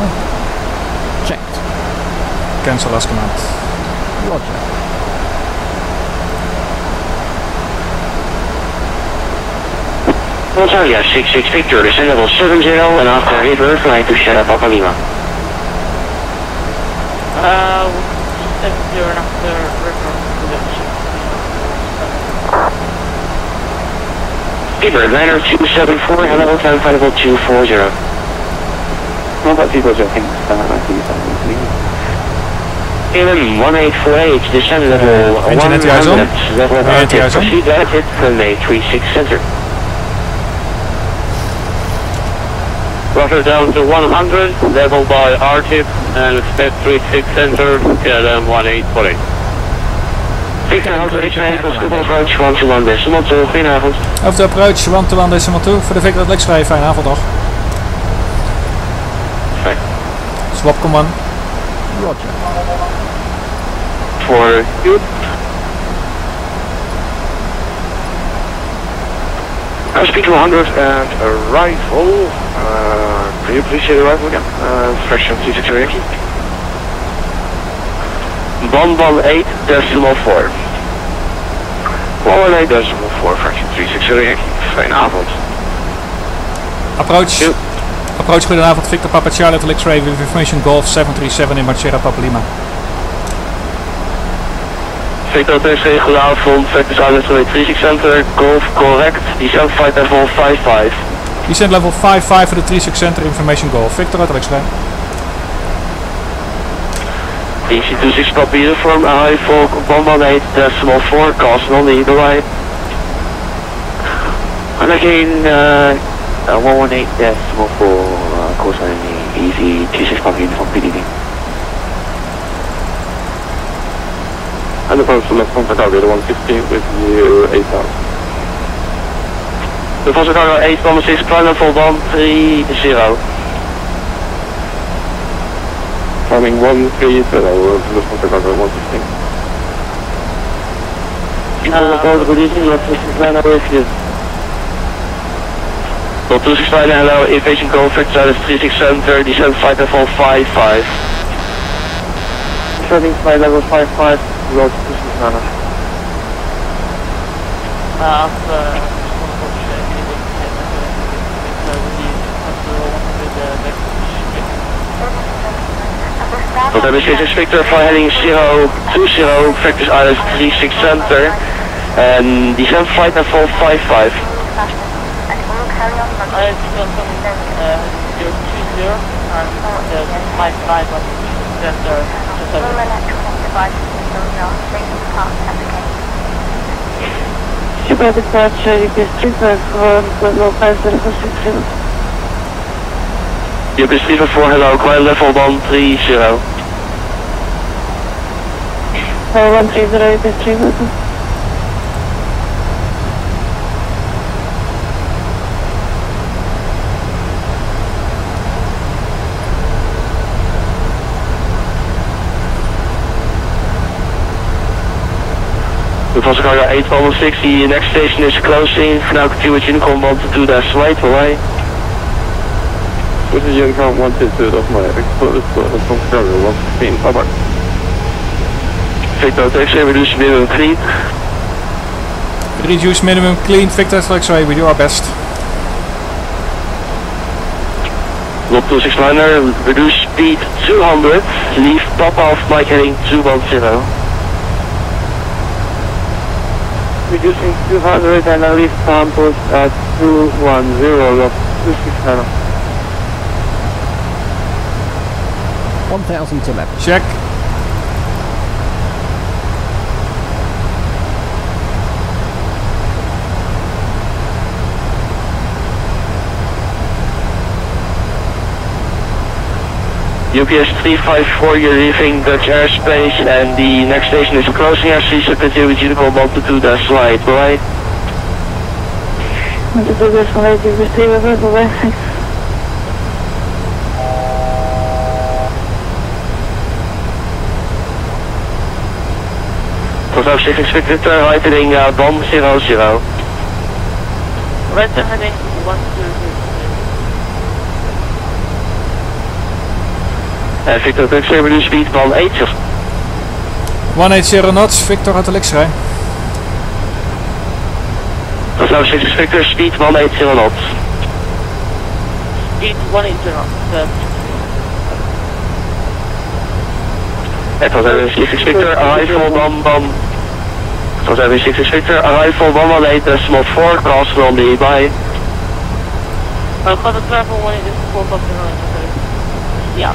[SPEAKER 2] Checked.
[SPEAKER 1] Cancel last command.
[SPEAKER 2] Roger.
[SPEAKER 3] Australia 66 Victor, descend level 70 and after river fly to Sierra Papa Lima.
[SPEAKER 5] 70 and after river.
[SPEAKER 3] Skipper, liner 274, hello, time flight level 240.
[SPEAKER 5] How about people joking?
[SPEAKER 3] KLM 1848, descend level 100, level proceed exit from a 36 center.
[SPEAKER 5] Roger down to 100, level by RTIP and expect 36 center, KLM 1848.
[SPEAKER 3] Victor, hotel Schiphol approach 121 decimal 2, goedenavond.
[SPEAKER 1] Over de approach 121 decimal 2 voor de Victor at X-ray, fijne avond nog.
[SPEAKER 3] Fijn.
[SPEAKER 1] Swap command.
[SPEAKER 2] Roger.
[SPEAKER 5] For you.
[SPEAKER 3] Speed 200 and arrival. Can you please say the arrival again? Fraction 36 Yankee. 118 decimal 4. 118 decimal 4, fraction 36 Yankee. Fijne avond.
[SPEAKER 1] Approach. Approach, goedenavond. Victor Papa Charlie at X-ray with information Golf 737 in Sierra Papa Lima.
[SPEAKER 5] Victor TC, goedenavond. Vectors Island 36 center, Golf correct. Descent flight level 55.
[SPEAKER 1] Descent level 55 for the 36 center, information Golf. Victor at X-ray.
[SPEAKER 5] DC26 Papa uniform, high for 118 decimal 4, cast on the either way.
[SPEAKER 3] And again, 118 decimal 4, course on the easy 26 Papa uniform PDD.
[SPEAKER 5] And the post from contact cargo 150 with you 8000. The post cargo 816, climb level 130. Climbing 130, the contact cargo 150.
[SPEAKER 3] Good evening, let's plan over with you.
[SPEAKER 5] Well, 269, hello, aviation go, Vector 36 center, descent flight level 55.
[SPEAKER 3] Descending flight level 55. Road to Susanna.
[SPEAKER 5] Wat hebben we steeds Victor for heading 020, Vectors Island 36 center, and descent flight level 55.
[SPEAKER 8] Super departure, you can street for no 5067.
[SPEAKER 5] You can street for hello, climb level 130.
[SPEAKER 8] 130, you can street for.
[SPEAKER 5] Lufthansa Cargo 816, the next station is closing. For now, continue with Unicom 122, that's right, away.
[SPEAKER 7] This is Unicom 122, that's my Lufthansa Cargo 115, bye bye.
[SPEAKER 5] Victor X-ray, reduce minimum clean.
[SPEAKER 1] Reduce minimum clean, Victor X-ray, we do our best.
[SPEAKER 5] Lot 269er, reduce speed 200, leave Papa off Mike heading 210.
[SPEAKER 3] Reducing 200 and I leave campus at 210, log 269.
[SPEAKER 2] 1000 to left.
[SPEAKER 1] Check.
[SPEAKER 5] UPS 354, you're leaving Dutch airspace and the next station is closing. I see so continue with Unicom 122, that's right, bye.
[SPEAKER 8] 122, that's right, you can street for bye.
[SPEAKER 3] Bravo 6 Victor, right heading bomb 00.
[SPEAKER 5] Right heading 120.
[SPEAKER 3] Victor Tuxer, reduce speed 180.
[SPEAKER 1] 180 knots, Victor Hotel X-ray.
[SPEAKER 3] Bravo 6 Victor, speed 180 knots.
[SPEAKER 5] Speed 180 knots.
[SPEAKER 3] Bravo 6 Victor, arrival bomb. Bravo 6 Victor, arrival 118.4, cross from the by.
[SPEAKER 5] I've got a travel 184 Yeah.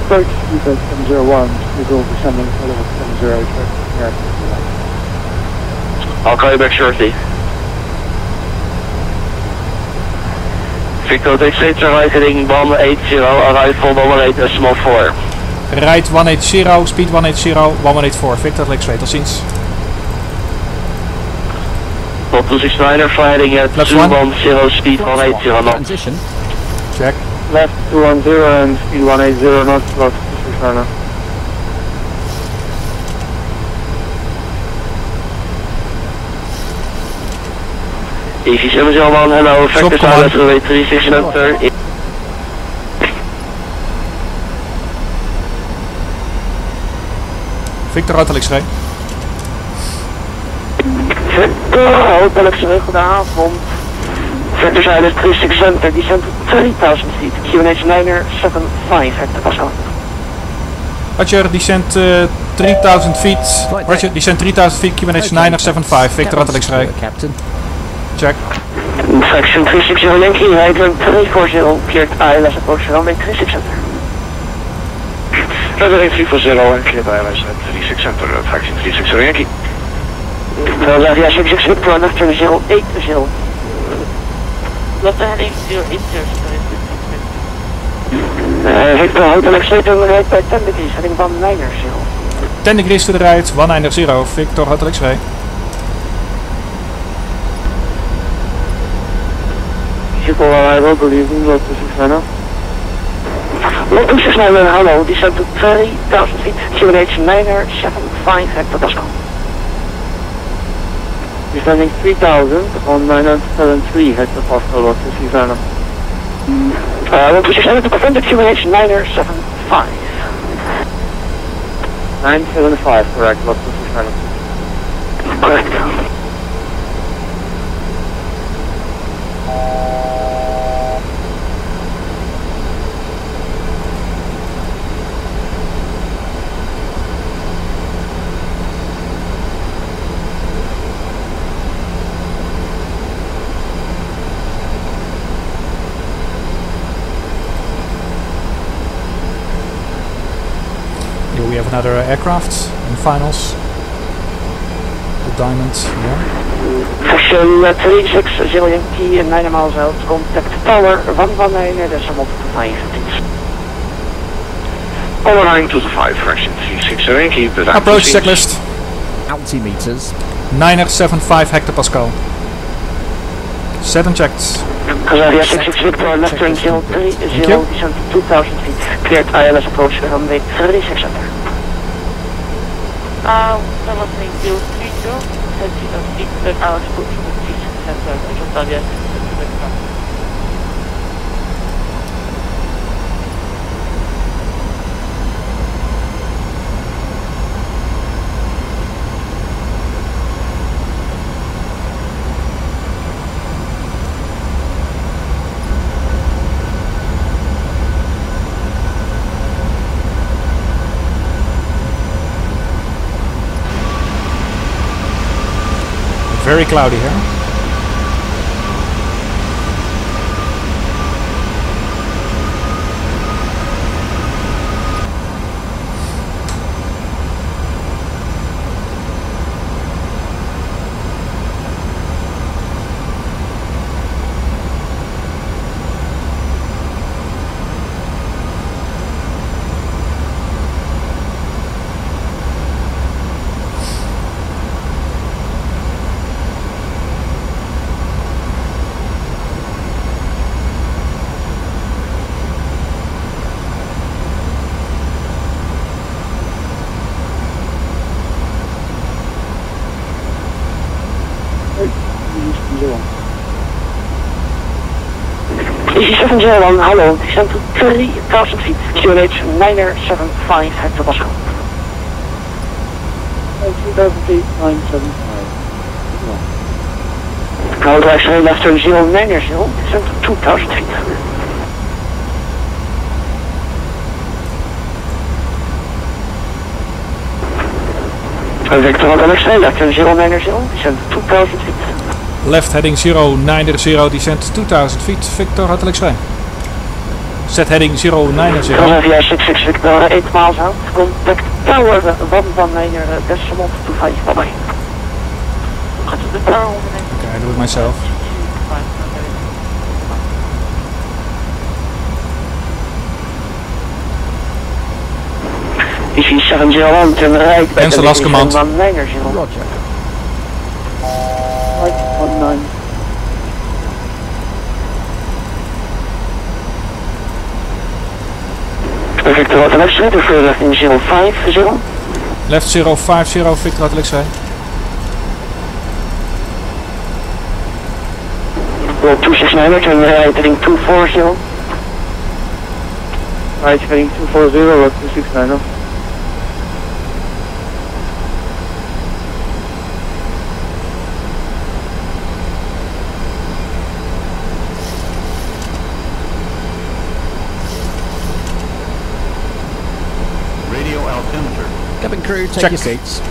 [SPEAKER 7] Approach 701, we will be sending follow-up 708.
[SPEAKER 3] I'll call you back shortly. Victor X8, right heading bomb 80, arrival 118.4.
[SPEAKER 1] Right 180, speed 180, 1184, Victor Hotel X-ray, tot ziens.
[SPEAKER 3] Top 269er, flying at 210, speed 180 knots.
[SPEAKER 2] Transition.
[SPEAKER 1] Check.
[SPEAKER 7] Left 210 and speed 180 knots, left 269er.
[SPEAKER 3] EV701, hello, Vector Silence, runway 36 enter.
[SPEAKER 1] Victor Hotel X-ray.
[SPEAKER 3] Victor Hotel X-ray, goedenavond. Vector Silence 36 enter, descent to 3000 feet, QNH 9er 75 Hector Pascal.
[SPEAKER 1] Roger, descent 3000 feet. Roger, descent 3000 feet, QNH 9er 75, Victor Hotel X-ray.
[SPEAKER 2] Captain.
[SPEAKER 1] Check.
[SPEAKER 3] Fraction 360 Yankee, hydrant 340, cleared ILS approach runway 36 center. Runway 340 and cleared ILS at 36 center, fraction 360 Yankee. Philadelphia 66 Victor, left turn 080.
[SPEAKER 5] Left heading 080.
[SPEAKER 3] Victor Hotel X-ray to the right by 10 degrees, heading bomb 9er 0.
[SPEAKER 1] 10 degrees to the right, 190, Victor Hotel X-ray.
[SPEAKER 7] Schiphol arrival, good evening, Lot 269er.
[SPEAKER 3] Lot 269er, hello, descent to 30,000 feet, QNH 9er 75 Hector Pascal.
[SPEAKER 7] Descending 3000 on 973 Hector Pascal, Lot 269er.
[SPEAKER 3] Lot 269er to confirm the QNH 9er 75.
[SPEAKER 7] 975, correct, Lot 269er.
[SPEAKER 3] Correct.
[SPEAKER 1] Here we have another aircraft in finals. The Diamond, yeah.
[SPEAKER 3] Section 36 Yankee and 9 miles out, contact tower 119 decimal 5. Overline to the 5, fraction 36 Yankee,
[SPEAKER 1] Approach checklist.
[SPEAKER 2] Altimeters.
[SPEAKER 1] 9er 75 hectopascal. Set and checked.
[SPEAKER 3] Columbia 66 Victor, left turn 030, descent 2000 feet, cleared ILS approach runway 36 center.
[SPEAKER 5] Listening 030, head to the feet, cleared ILS approach runway 36 center, Columbia 66 Victor.
[SPEAKER 1] Very cloudy here.
[SPEAKER 8] EG701, hello, descend to 3,000 feet, QNH 975 hectopascal.
[SPEAKER 5] 3,000 feet, 975.
[SPEAKER 8] Now to X-ray left turn 090, descend to 2,000 feet. Victor Hotel X-ray left turn 090, descend to 2,000 feet.
[SPEAKER 1] Left heading 090, descend 2000 feet, Victor Hotel X-ray. Set heading 090.
[SPEAKER 8] Via 66 Victor, 8 miles out. Contact tower 119 decimal 25. Bye bye.
[SPEAKER 1] Okay, I do it myself.
[SPEAKER 8] EG701, turn right.
[SPEAKER 1] Cancel last command.
[SPEAKER 8] Roger.
[SPEAKER 5] Right, 19.
[SPEAKER 8] Victor Hotel X-ray, the further left in 050.
[SPEAKER 1] Left 050, Victor Hotel X-ray.
[SPEAKER 8] Road 269, turn right heading 240.
[SPEAKER 5] Right, heading 240, road 269.
[SPEAKER 2] Cabin crew, take
[SPEAKER 1] Check.
[SPEAKER 2] your seats.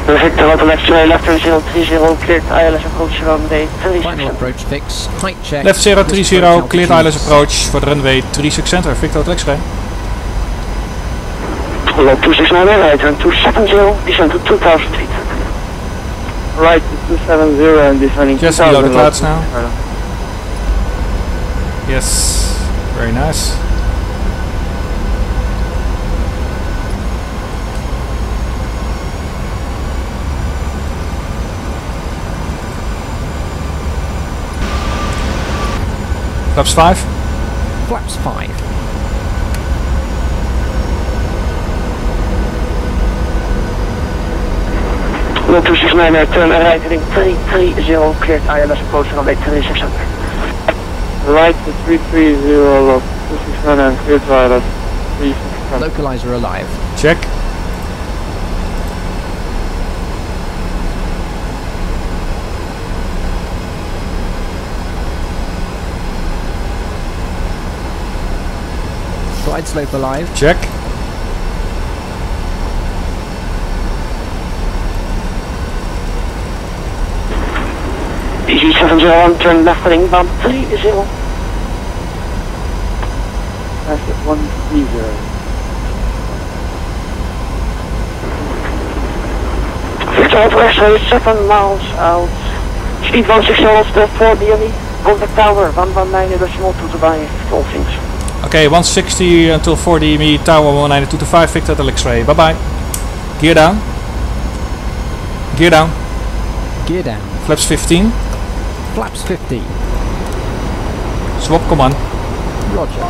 [SPEAKER 8] Victor Hotel X-ray, left turn 030, cleared ILS approach runway 36.
[SPEAKER 2] Final approach fix, height check.
[SPEAKER 1] Left 030, cleared ILS approach for the runway 36 center, Victor Hotel X-ray.
[SPEAKER 8] Road 269, right turn 270, descend to 2000 feet.
[SPEAKER 5] Right, 270 and descending 2000.
[SPEAKER 1] Just below the clouds now. Yes, very nice. Flaps 5.
[SPEAKER 2] Flaps 5.
[SPEAKER 8] Road 269, turn right heading 330, cleared ILS approach runway 36 center.
[SPEAKER 5] Right to 330, log 269 and cleared ILS 36.
[SPEAKER 2] Localizer alive.
[SPEAKER 1] Check.
[SPEAKER 2] Glide slope alive.
[SPEAKER 1] Check.
[SPEAKER 8] EG701, turn left heading bound 30.
[SPEAKER 5] That's at 130.
[SPEAKER 8] Victor Hotel X-ray, 7 miles out. Speed 16 knots, 4 BME. Contact tower 119 decimal to Dubai, all things.
[SPEAKER 1] Okay, 160 until 40 me, tower 19225, Victor Hotel X-ray. Bye bye. Gear down. Gear down.
[SPEAKER 2] Gear down.
[SPEAKER 1] Flaps 15.
[SPEAKER 2] Flaps 15.
[SPEAKER 1] Swap command.
[SPEAKER 2] Roger.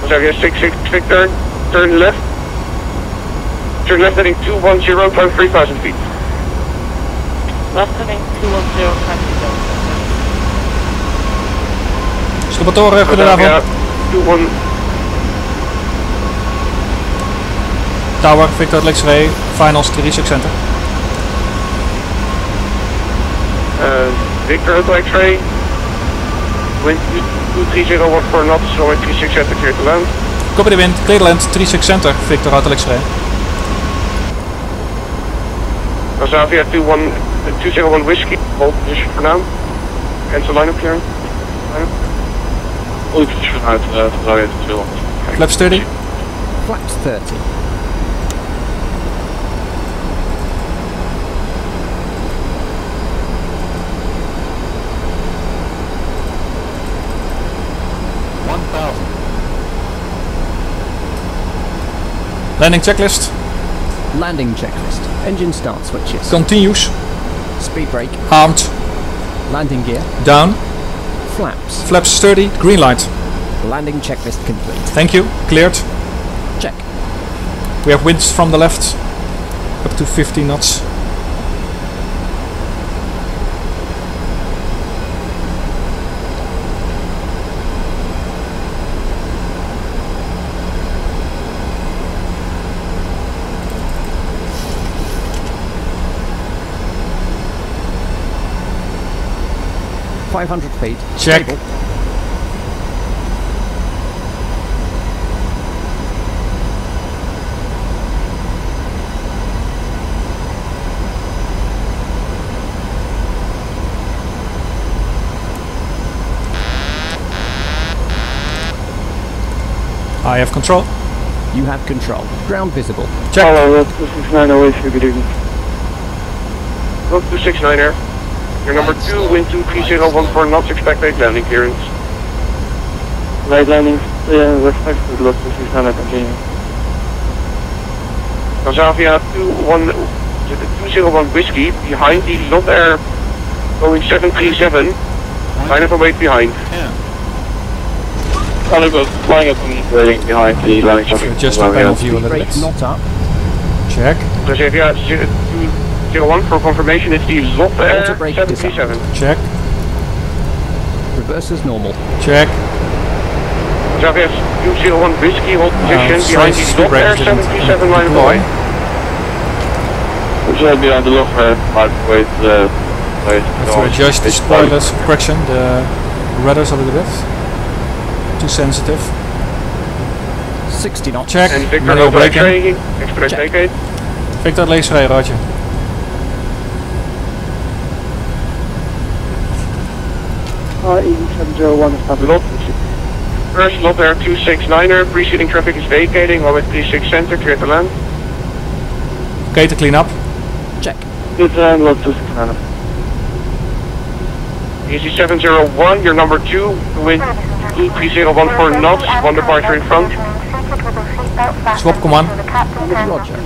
[SPEAKER 5] Xavier 66 Victor, turn left. Turn left heading 210, climb 3,000 feet.
[SPEAKER 8] Left heading 210, climb 3,000.
[SPEAKER 1] Stoppatoren, goedenavond.
[SPEAKER 5] 21.
[SPEAKER 1] Tower, Victor Hotel X-ray, finals 36 center.
[SPEAKER 5] Victor Hotel X-ray, wind 23014 knots, runway 36 center, clear to land.
[SPEAKER 1] Copy the wind, clear land 36 center, Victor Hotel X-ray.
[SPEAKER 5] Xavier 201 Whiskey, hold position for now. Cancel lineup clearance. Olivier vanuit verdraaien het veel.
[SPEAKER 1] Flaps 30.
[SPEAKER 2] Flaps 30.
[SPEAKER 1] Landing checklist.
[SPEAKER 2] Landing checklist. Engine start switches.
[SPEAKER 1] Continues.
[SPEAKER 2] Speed brake.
[SPEAKER 1] Armed.
[SPEAKER 2] Landing gear.
[SPEAKER 1] Down.
[SPEAKER 2] Flaps.
[SPEAKER 1] Flaps 30. Green light.
[SPEAKER 2] Landing checklist complete.
[SPEAKER 1] Thank you. Cleared.
[SPEAKER 2] Check.
[SPEAKER 1] We have winds from the left. Up to 50 knots.
[SPEAKER 2] .500 feet.
[SPEAKER 1] Check.
[SPEAKER 2] Stable.
[SPEAKER 1] I have control.
[SPEAKER 2] You have control. Ground visible.
[SPEAKER 1] Check.
[SPEAKER 7] Hello, this is 908, good evening.
[SPEAKER 5] Road 269 Air. Your number 2, wind 2301 knots, expected landing clearance.
[SPEAKER 7] Right landing, respect to the Lot 269, continue.
[SPEAKER 5] Transavia 201 Whiskey, behind the Lot Air, going 737, line up and wait behind.
[SPEAKER 7] Oliver, flying up and waiting behind the landing traffic.
[SPEAKER 1] Adjust the panel view a little
[SPEAKER 2] Brake
[SPEAKER 1] bit.
[SPEAKER 2] not up.
[SPEAKER 1] Check.
[SPEAKER 5] Transavia 201 for confirmation, it's the Lot Air
[SPEAKER 2] Auto brake
[SPEAKER 5] 737.
[SPEAKER 1] Check.
[SPEAKER 2] Reverse as normal.
[SPEAKER 1] Check.
[SPEAKER 5] Transavia 201 Whiskey, hold position behind the Lot Air 737, line up and wait.
[SPEAKER 7] We should be on the look for wait.
[SPEAKER 1] Have to adjust the spoilers correction, the rudders a little bit. Too sensitive.
[SPEAKER 2] 60 knots.
[SPEAKER 1] Check.
[SPEAKER 5] And Victor
[SPEAKER 1] Manual
[SPEAKER 5] over
[SPEAKER 1] braking.
[SPEAKER 5] X-ray, express
[SPEAKER 2] Check.
[SPEAKER 5] take.
[SPEAKER 1] Victor laserray, roger.
[SPEAKER 7] EG701 is not
[SPEAKER 5] Lot, first Lot Air 269er, preceding traffic is vacating, while with 36 center, clear to land.
[SPEAKER 1] Okay to clean up.
[SPEAKER 2] Check.
[SPEAKER 7] Good time, Lot 269.
[SPEAKER 5] EG701, your number 2, wind 2301 knots, one departure in front.
[SPEAKER 1] Swap command.
[SPEAKER 2] Roger.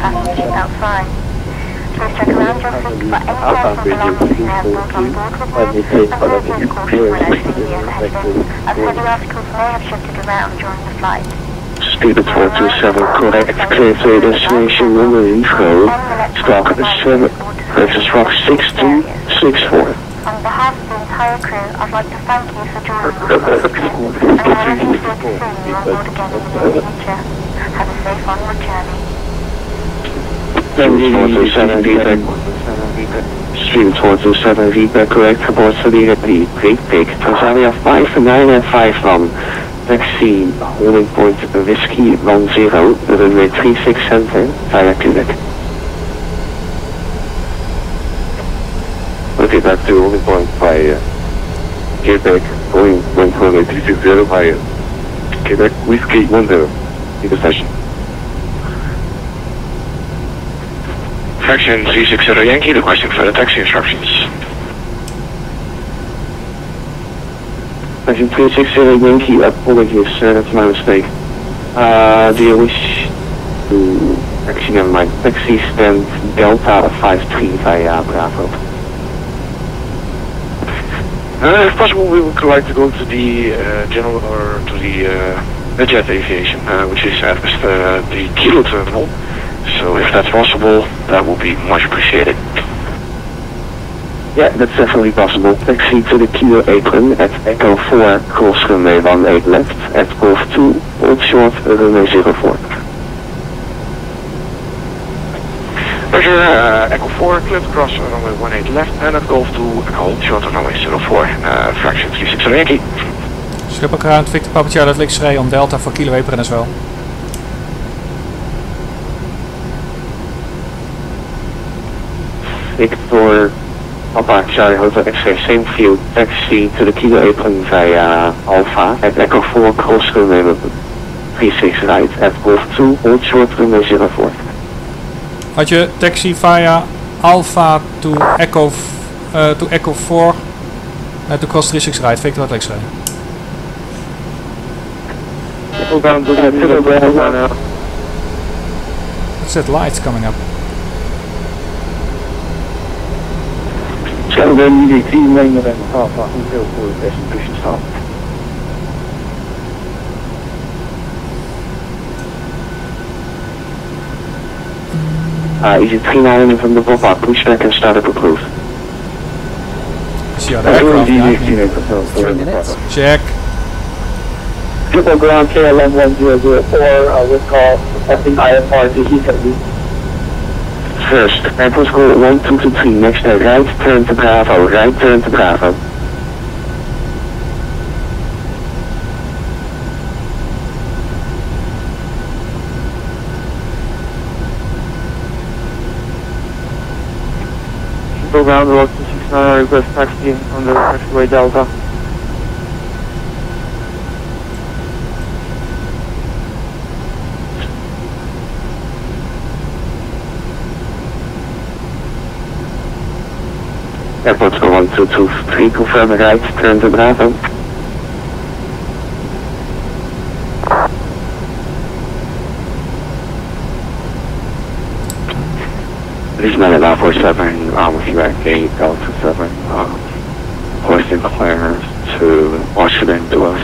[SPEAKER 8] Please check around your feet for any personal belongings you may have brought on board with you, and please use caution when opening the overhead bins, as heavy articles may have shifted around during the flight.
[SPEAKER 3] Speed 427, correct, clear to destination number info, stock 7, versus rock 6264.
[SPEAKER 8] On behalf of the entire crew, I'd like to thank you for joining us and we're looking forward to seeing you on board again in the near future. Have a safe onward journey.
[SPEAKER 3] 427 feedback. Stream 427 feedback, correct, report for the repeat. Pick, Transavia 59 and 51. Taxi, holding point Whiskey 10, runway 36 center, via Quebec. Okay, back to holding point by Quebec, going runway 360 via Quebec, Whiskey 10, in the session.
[SPEAKER 5] Fraction 360 Yankee, requesting further taxi instructions.
[SPEAKER 3] Fraction 360 Yankee, apologies, that's my mistake. Do you wish to, actually never mind, taxi stand Delta 53 via Bravo?
[SPEAKER 5] If possible, we would like to go to the general or to the jet aviation, which is at the Kilo terminal. So if that's possible, that would be much appreciated.
[SPEAKER 3] Yeah, that's definitely possible. Taxi to the Kilo apron at Echo 4, cross runway 18 left, at Golf 2, hold short, runway 04.
[SPEAKER 5] Roger, Echo 4, cleared across runway 18 left, and at Golf 2, hold short on runway 04, fraction 360 Yankee.
[SPEAKER 1] Schiphol ground, Victor Papa Charlotte X-ray on Delta for Kilo apron as well.
[SPEAKER 3] Victor
[SPEAKER 5] Papa Charlie Hotel X-ray, same field, taxi to the Kilo apron via Alpha at Echo 4, cross runway 36 right at Golf 2, hold short runway 04.
[SPEAKER 1] Had je taxi via Alpha to Echo 4 to cross 36 right, Victor at X-ray. What's that lights coming up?
[SPEAKER 7] EGT main event Alpha, hotel for pushing start.
[SPEAKER 5] EG39 from the pop-up, pushback and startup approved.
[SPEAKER 1] See how the aircraft behind me.
[SPEAKER 2] 3 minutes.
[SPEAKER 1] Check.
[SPEAKER 7] Triple ground KLM 1004 with call requesting IFR to Heath.
[SPEAKER 5] First, airport score 1223, next right turn to Bravo, right turn to Bravo.
[SPEAKER 7] Triple ground road 269, request taxi on the taxiway Delta.
[SPEAKER 5] Airport score 1223, confirm right turn to Bravo. This is not allowed for 7, with you at gate Delta 7, hoisting clearance to Washington to us.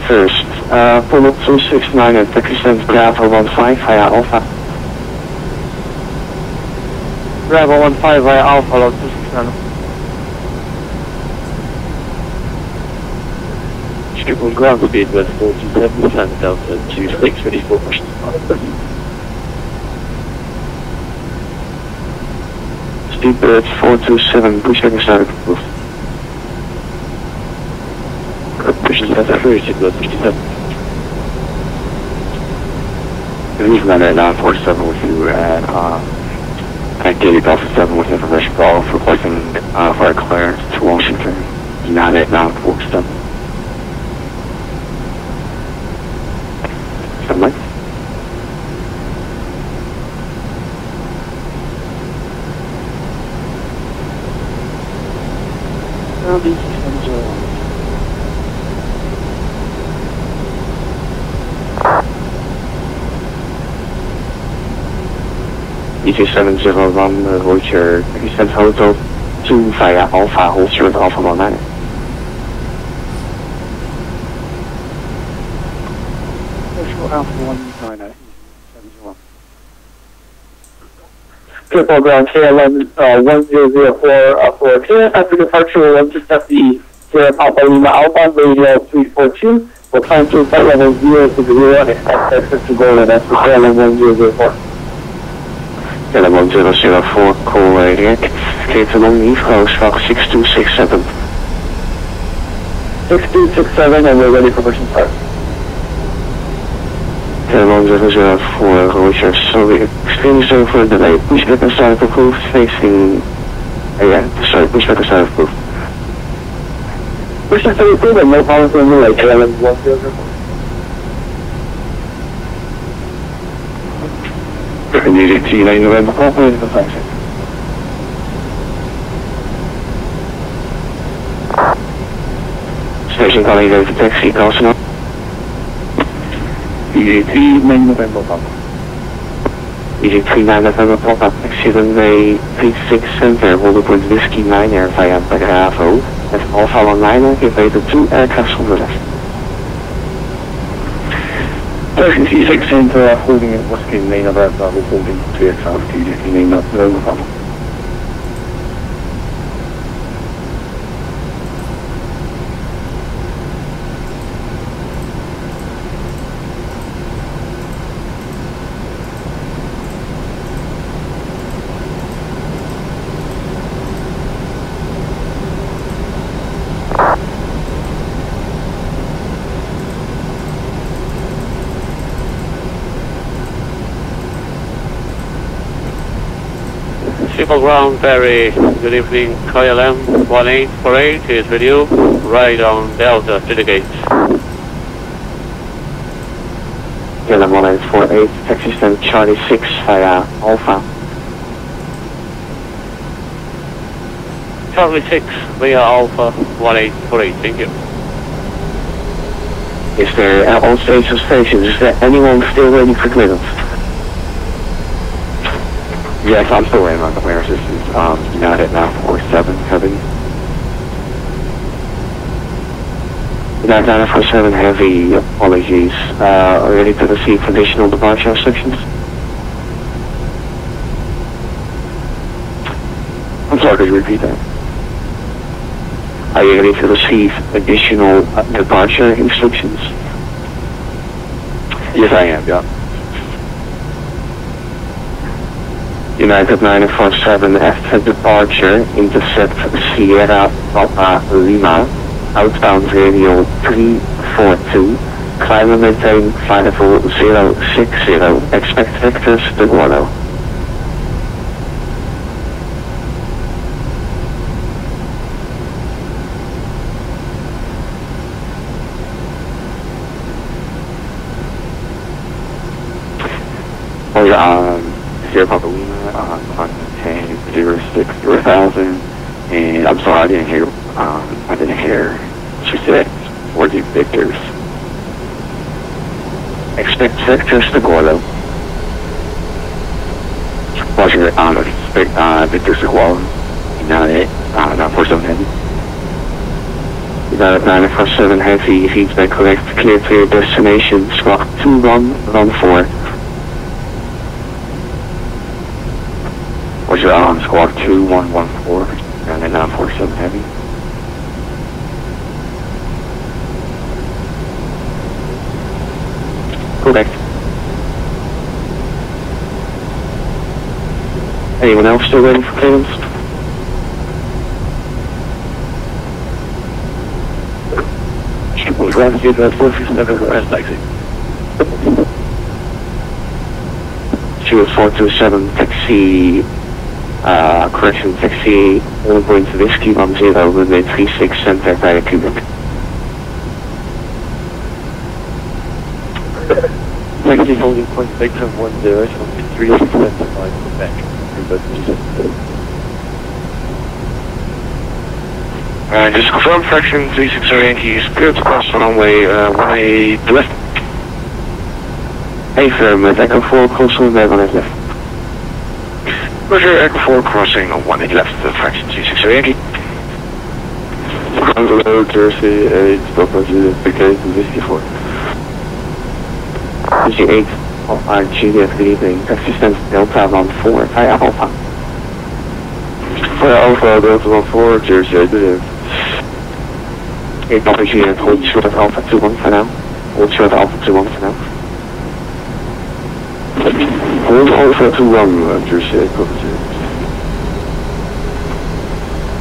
[SPEAKER 5] First, pull up 269 at taxi Bravo 15 via Alpha.
[SPEAKER 7] Bravo 15 via Alpha, load 269.
[SPEAKER 5] Triple ground will be at West 47% Delta 26, ready for push. Speedbird 427, push back and start approved. Push is at 37, 57. We've got at 947 with you at Gate Alpha 7 with information call for placing fire clearance to Washington. Not at 947. Mike. EG701, Roger, you sent Hotel 2 via Alpha, hold short Alpha 19.
[SPEAKER 7] Alpha 190, 71. Triple ground KLM 1004 for clear. After departure, we'll intercept the Sierra Papa Lima outbound radio 342. We'll climb to flight level 0 to 0 and expect exit to go in. That's for KLM 1004.
[SPEAKER 5] KLM 1004, call direct. Skate along Eve Coast, 6267.
[SPEAKER 7] 6267, and we're ready for pushing start.
[SPEAKER 5] KLM 1004, Roger, sorry, extremely sorry for the delay. Pushback and start approved, facing, pushback and start approved.
[SPEAKER 7] Pushback and start approved, and no problem for the delay, KLM 1004.
[SPEAKER 5] EGT 9 November, operating for taxi. Station calling over taxi, crossing up. EGT 9 November, Papa. EGT 9 November, Papa. Taxi runway 36 center, hold point Whiskey 9 Air via Bravo. At Alpha 19, give way to 2 aircraft from the left.
[SPEAKER 7] Taxi 6 center, holding at Whiskey 9 November, we're holding 2 aircraft, EGT 9 November, Papa.
[SPEAKER 5] Schiphol ground, very good evening. KLM 1848 is with you. Right on Delta to the gate.
[SPEAKER 3] KLM 1848, taxi stand Charlie 6 via Alpha.
[SPEAKER 5] Charlie 6 via Alpha 1848, thank you.
[SPEAKER 3] Is there at all stations, is there anyone still ready for clearance?
[SPEAKER 6] Yes, I'm still waiting on the clearance systems. United now 47 heavy.
[SPEAKER 3] United 947 heavy, apologies. Are you ready to receive additional departure instructions?
[SPEAKER 6] I'm sorry, could you repeat that?
[SPEAKER 3] Are you ready to receive additional departure instructions?
[SPEAKER 6] Yes, I am, yeah.
[SPEAKER 3] United 947 after departure, intercept Sierra Papa Lima, outbound radio 342, climb and maintain flight level 060, expect vectors to Guano.
[SPEAKER 6] Sierra Papa Lima, maintain 06,000, and I'm sorry, I didn't hear she said, where's the Victors?
[SPEAKER 3] Expect vectors to Guano.
[SPEAKER 6] Roger, expect Victors to Guano. United 947 heavy.
[SPEAKER 3] United 947 heavy, feedback correct, clear to your destination, squawk 2114.
[SPEAKER 6] Roger, squawk 2114, and then 947 heavy.
[SPEAKER 3] Correct. Anyone else still ready for clearance?
[SPEAKER 5] Schiphol ground, get that 457 request taxi.
[SPEAKER 3] Stuart 427 taxi, correction, taxi 1 Whiskey 10, runway 36 center via Quebec.
[SPEAKER 5] Taxi holding point Victor 10, so 3 center via Quebec. Just confirm fraction 360 Yankees, clear to cross the runway 18 to left.
[SPEAKER 3] Affirmative, Echo 4, cross runway 18 left.
[SPEAKER 5] Roger, Echo 4 crossing on 18 left, fraction 360 Yankee.
[SPEAKER 6] Hello, Jersey 8, stop at VP Whiskey 4.
[SPEAKER 3] Jersey 8, Juliet, good evening. Taxi stands Delta 14 via Alpha.
[SPEAKER 6] Via Alpha, Delta 14, Jersey 8, good evening.
[SPEAKER 3] 8 Alpha Juliet, hold short of Alpha 21 for now. Hold short of Alpha 21 for now.
[SPEAKER 6] Hold Alpha 21, Jersey 8, copy.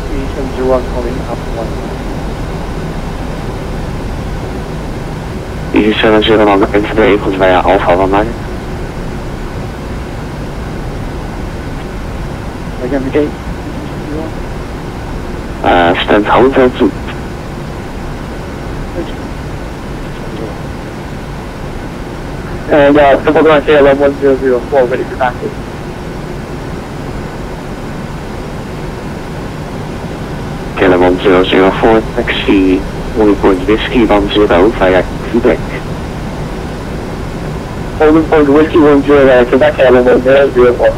[SPEAKER 5] 371 calling Alpha 1.
[SPEAKER 3] EG7 on the NVIDIA equals via Alpha 19.
[SPEAKER 5] Again, the gate.
[SPEAKER 3] Stand Hotel 2.
[SPEAKER 7] And Triple Ground KLM 1004 ready for taxi.
[SPEAKER 3] KLM 1004, taxi 1 Whiskey 10 via Quebec.
[SPEAKER 7] Holding point Whiskey 10 via Quebec, KLM 1004.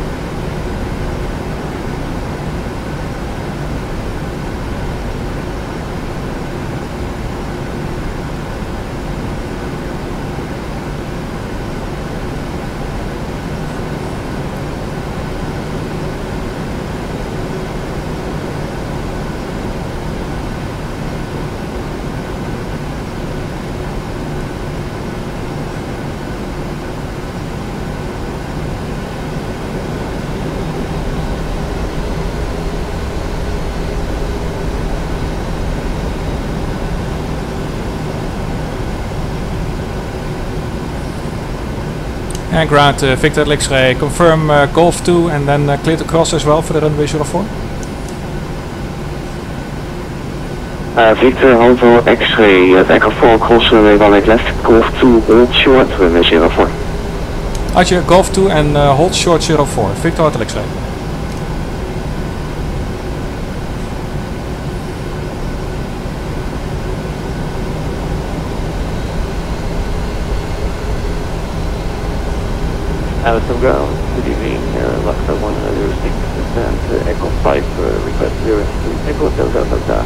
[SPEAKER 1] And ground Victor X-ray, confirm Golf 2 and then clear to cross as well for the runway 04.
[SPEAKER 5] Victor, Hotel X-ray, Echo 4, cross runway 18 left, Golf 2, hold short, runway 04.
[SPEAKER 1] Roger, Golf 2 and hold short 04, Victor Hotel X-ray.
[SPEAKER 6] Amsterdam ground, good evening, Laksa 106, and Echo 5, request 0 Echo Delta,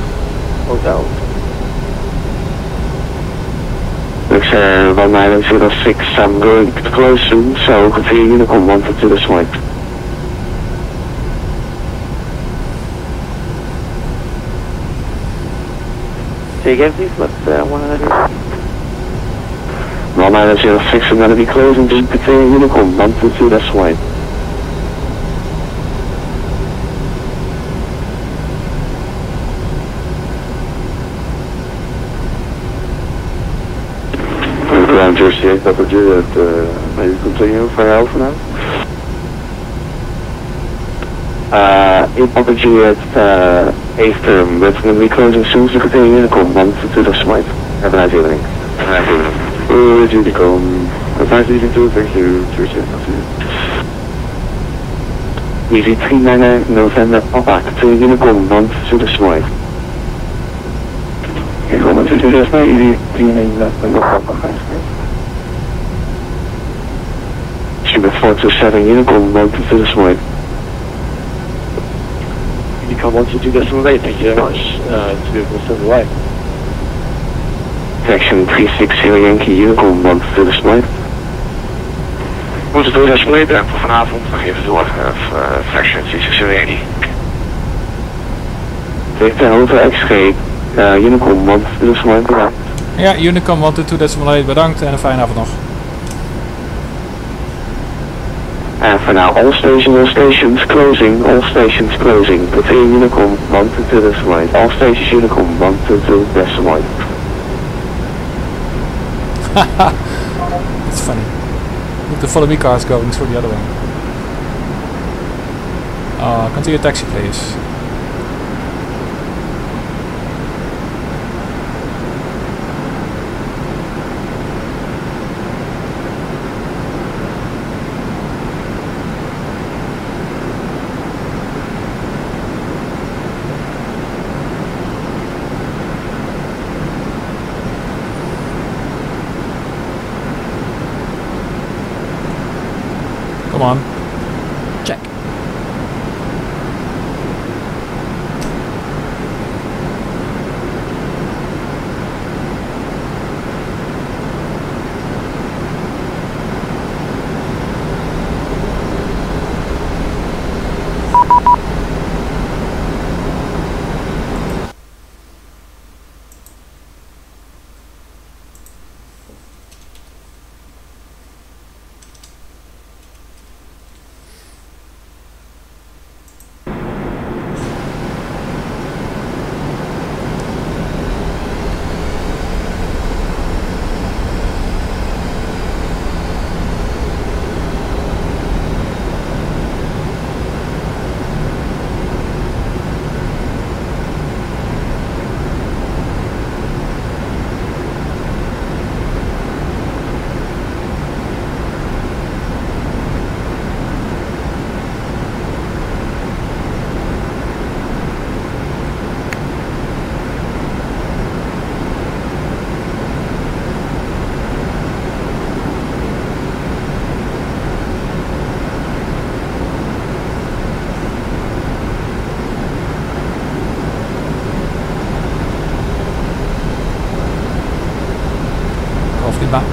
[SPEAKER 6] Hotel.
[SPEAKER 5] Looks 1906, I'm going to close soon, so continue Unicom 1 to the swipe.
[SPEAKER 6] Say again please, Laksa 106.
[SPEAKER 5] 1906, I'm going to be closing, just continue Unicom 1 to the swipe.
[SPEAKER 6] Ground Jersey 8, Papa Juliet, maybe continue for Alpha now?
[SPEAKER 5] 8 Papa Juliet, 8th term, but going to be closing soon, so continue Unicom 1 to the swipe. Have a nice evening. Have a nice evening.
[SPEAKER 6] Unicom, have a nice evening too, thank you, Jersey 8, I'll see you.
[SPEAKER 5] Easy 399 November, Papa, continue Unicom 1 to the swipe.
[SPEAKER 6] Unicom 1 to the swipe, easy 399 November, Papa.
[SPEAKER 5] Schubert 427, Unicom 1 to the swipe.
[SPEAKER 6] Unicom 1 to the swipe, thank you very much, to the swipe.
[SPEAKER 5] Section 360 Yankee, Unicom 1 to the swipe.
[SPEAKER 9] Moet het door de spleten voor vanavond, nog even door, Section 360 Yankee.
[SPEAKER 5] Victor Hotel X-ray, Unicom 1 to the swipe, bedankt.
[SPEAKER 1] Ja, Unicom 122.8, bedankt en een fijne avond nog.
[SPEAKER 5] And for now, all stations closing, all stations closing. Continue Unicom 1 to the swipe. All stations Unicom 1 to the swipe.
[SPEAKER 1] That's funny. Look, the follow me car is going through the other way. Continue taxi please. Come on. Check. Feedback.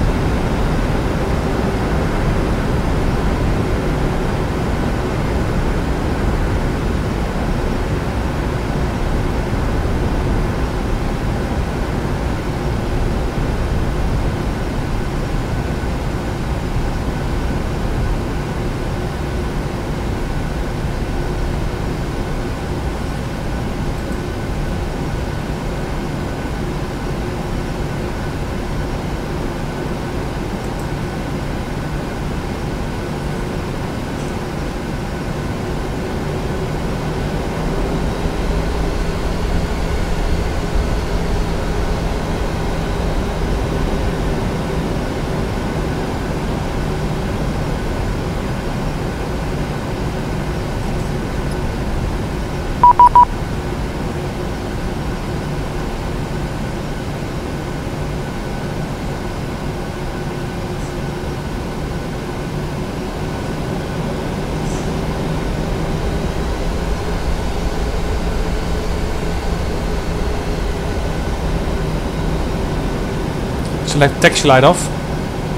[SPEAKER 1] Select taxi light off.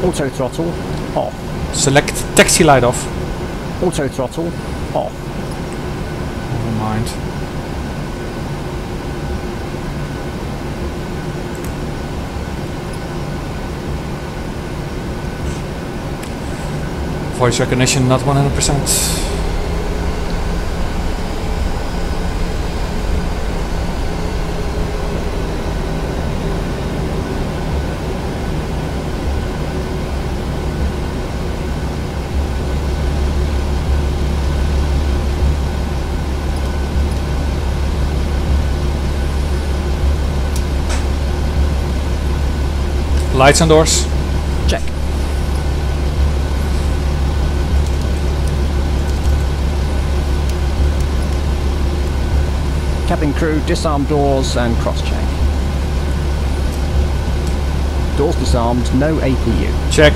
[SPEAKER 10] Auto throttle off.
[SPEAKER 1] Select taxi light off.
[SPEAKER 10] Auto throttle off.
[SPEAKER 1] Never mind. Voice recognition not 100%. Lights and doors.
[SPEAKER 10] Check. Cabin crew, disarm doors and cross-check. Doors disarmed, no APU.
[SPEAKER 1] Check.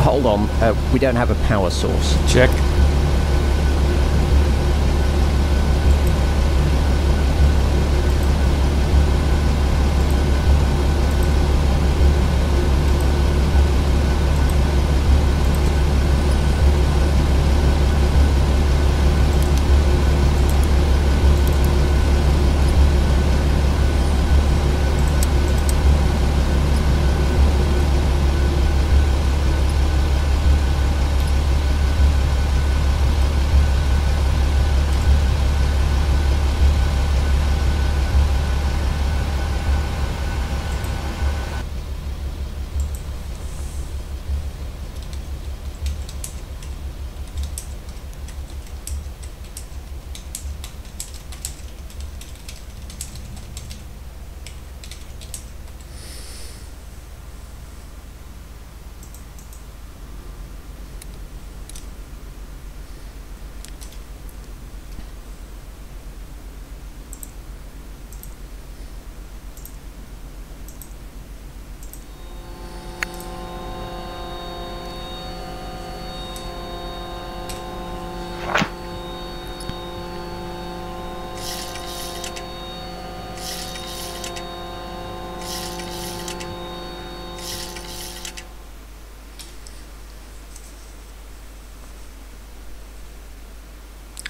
[SPEAKER 10] Hold on, we don't have a power source.
[SPEAKER 1] Check.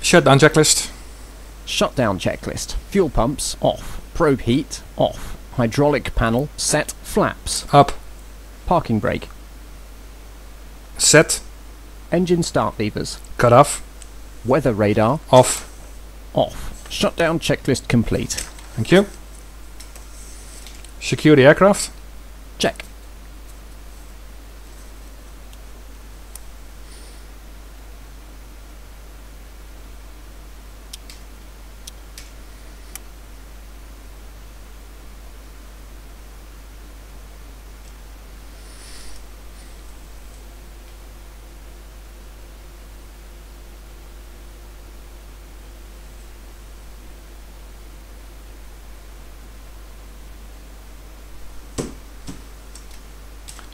[SPEAKER 1] Shutdown checklist.
[SPEAKER 10] Shutdown checklist. Fuel pumps off. Probe heat off. Hydraulic panel set. Flaps
[SPEAKER 1] Up.
[SPEAKER 10] Parking brake.
[SPEAKER 1] Set.
[SPEAKER 10] Engine start levers.
[SPEAKER 1] Cut off.
[SPEAKER 10] Weather radar
[SPEAKER 1] Off.
[SPEAKER 10] off. Shutdown checklist complete.
[SPEAKER 1] Thank you. Secure the aircraft.
[SPEAKER 10] Check.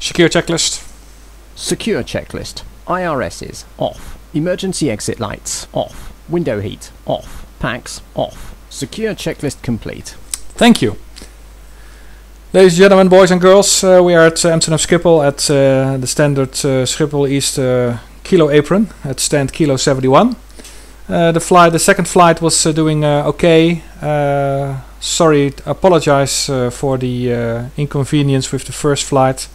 [SPEAKER 1] Secure checklist.
[SPEAKER 10] Secure checklist. IRSs off. Emergency exit lights off. Window heat off. Packs off. Secure checklist complete.
[SPEAKER 1] Thank you. Ladies and gentlemen, boys and girls, we are at Amsterdam Schiphol at the standard Schiphol East Kilo apron at stand Kilo 71. The second flight was doing okay. Sorry, apologize for the inconvenience with the first flight.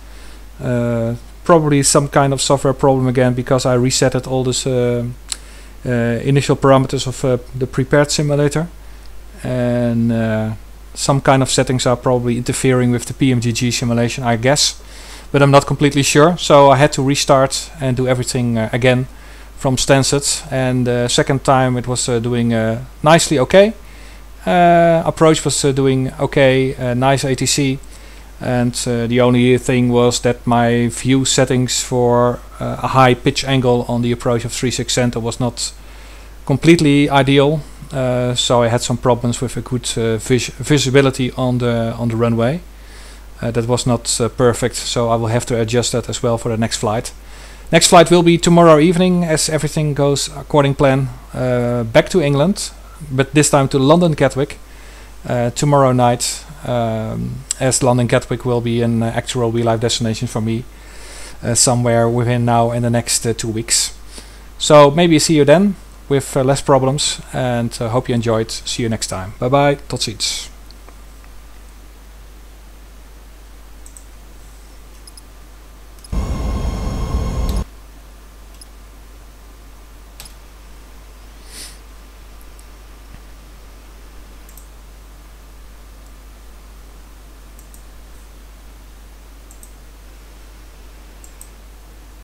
[SPEAKER 1] Probably some kind of software problem again because I resetted all this initial parameters of the prepared simulator, and some kind of settings are probably interfering with the PMDG simulation, I guess, but I'm not completely sure, so I had to restart and do everything again from Stansted, and second time it was doing nicely okay. Approach was doing okay, nice ATC, and the only thing was that my view settings for a high pitch angle on the approach of 36 center was not completely ideal, so I had some problems with a good visibility on the runway. That was not perfect, so I will have to adjust that as well for the next flight. Next flight will be tomorrow evening, as everything goes according plan, back to England, but this time to London Gatwick tomorrow night, as London Gatwick will be an actual real-life destination for me somewhere within now and the next 2 weeks. So maybe see you then with less problems, and hope you enjoyed. See you next time. Bye bye, tot ziens.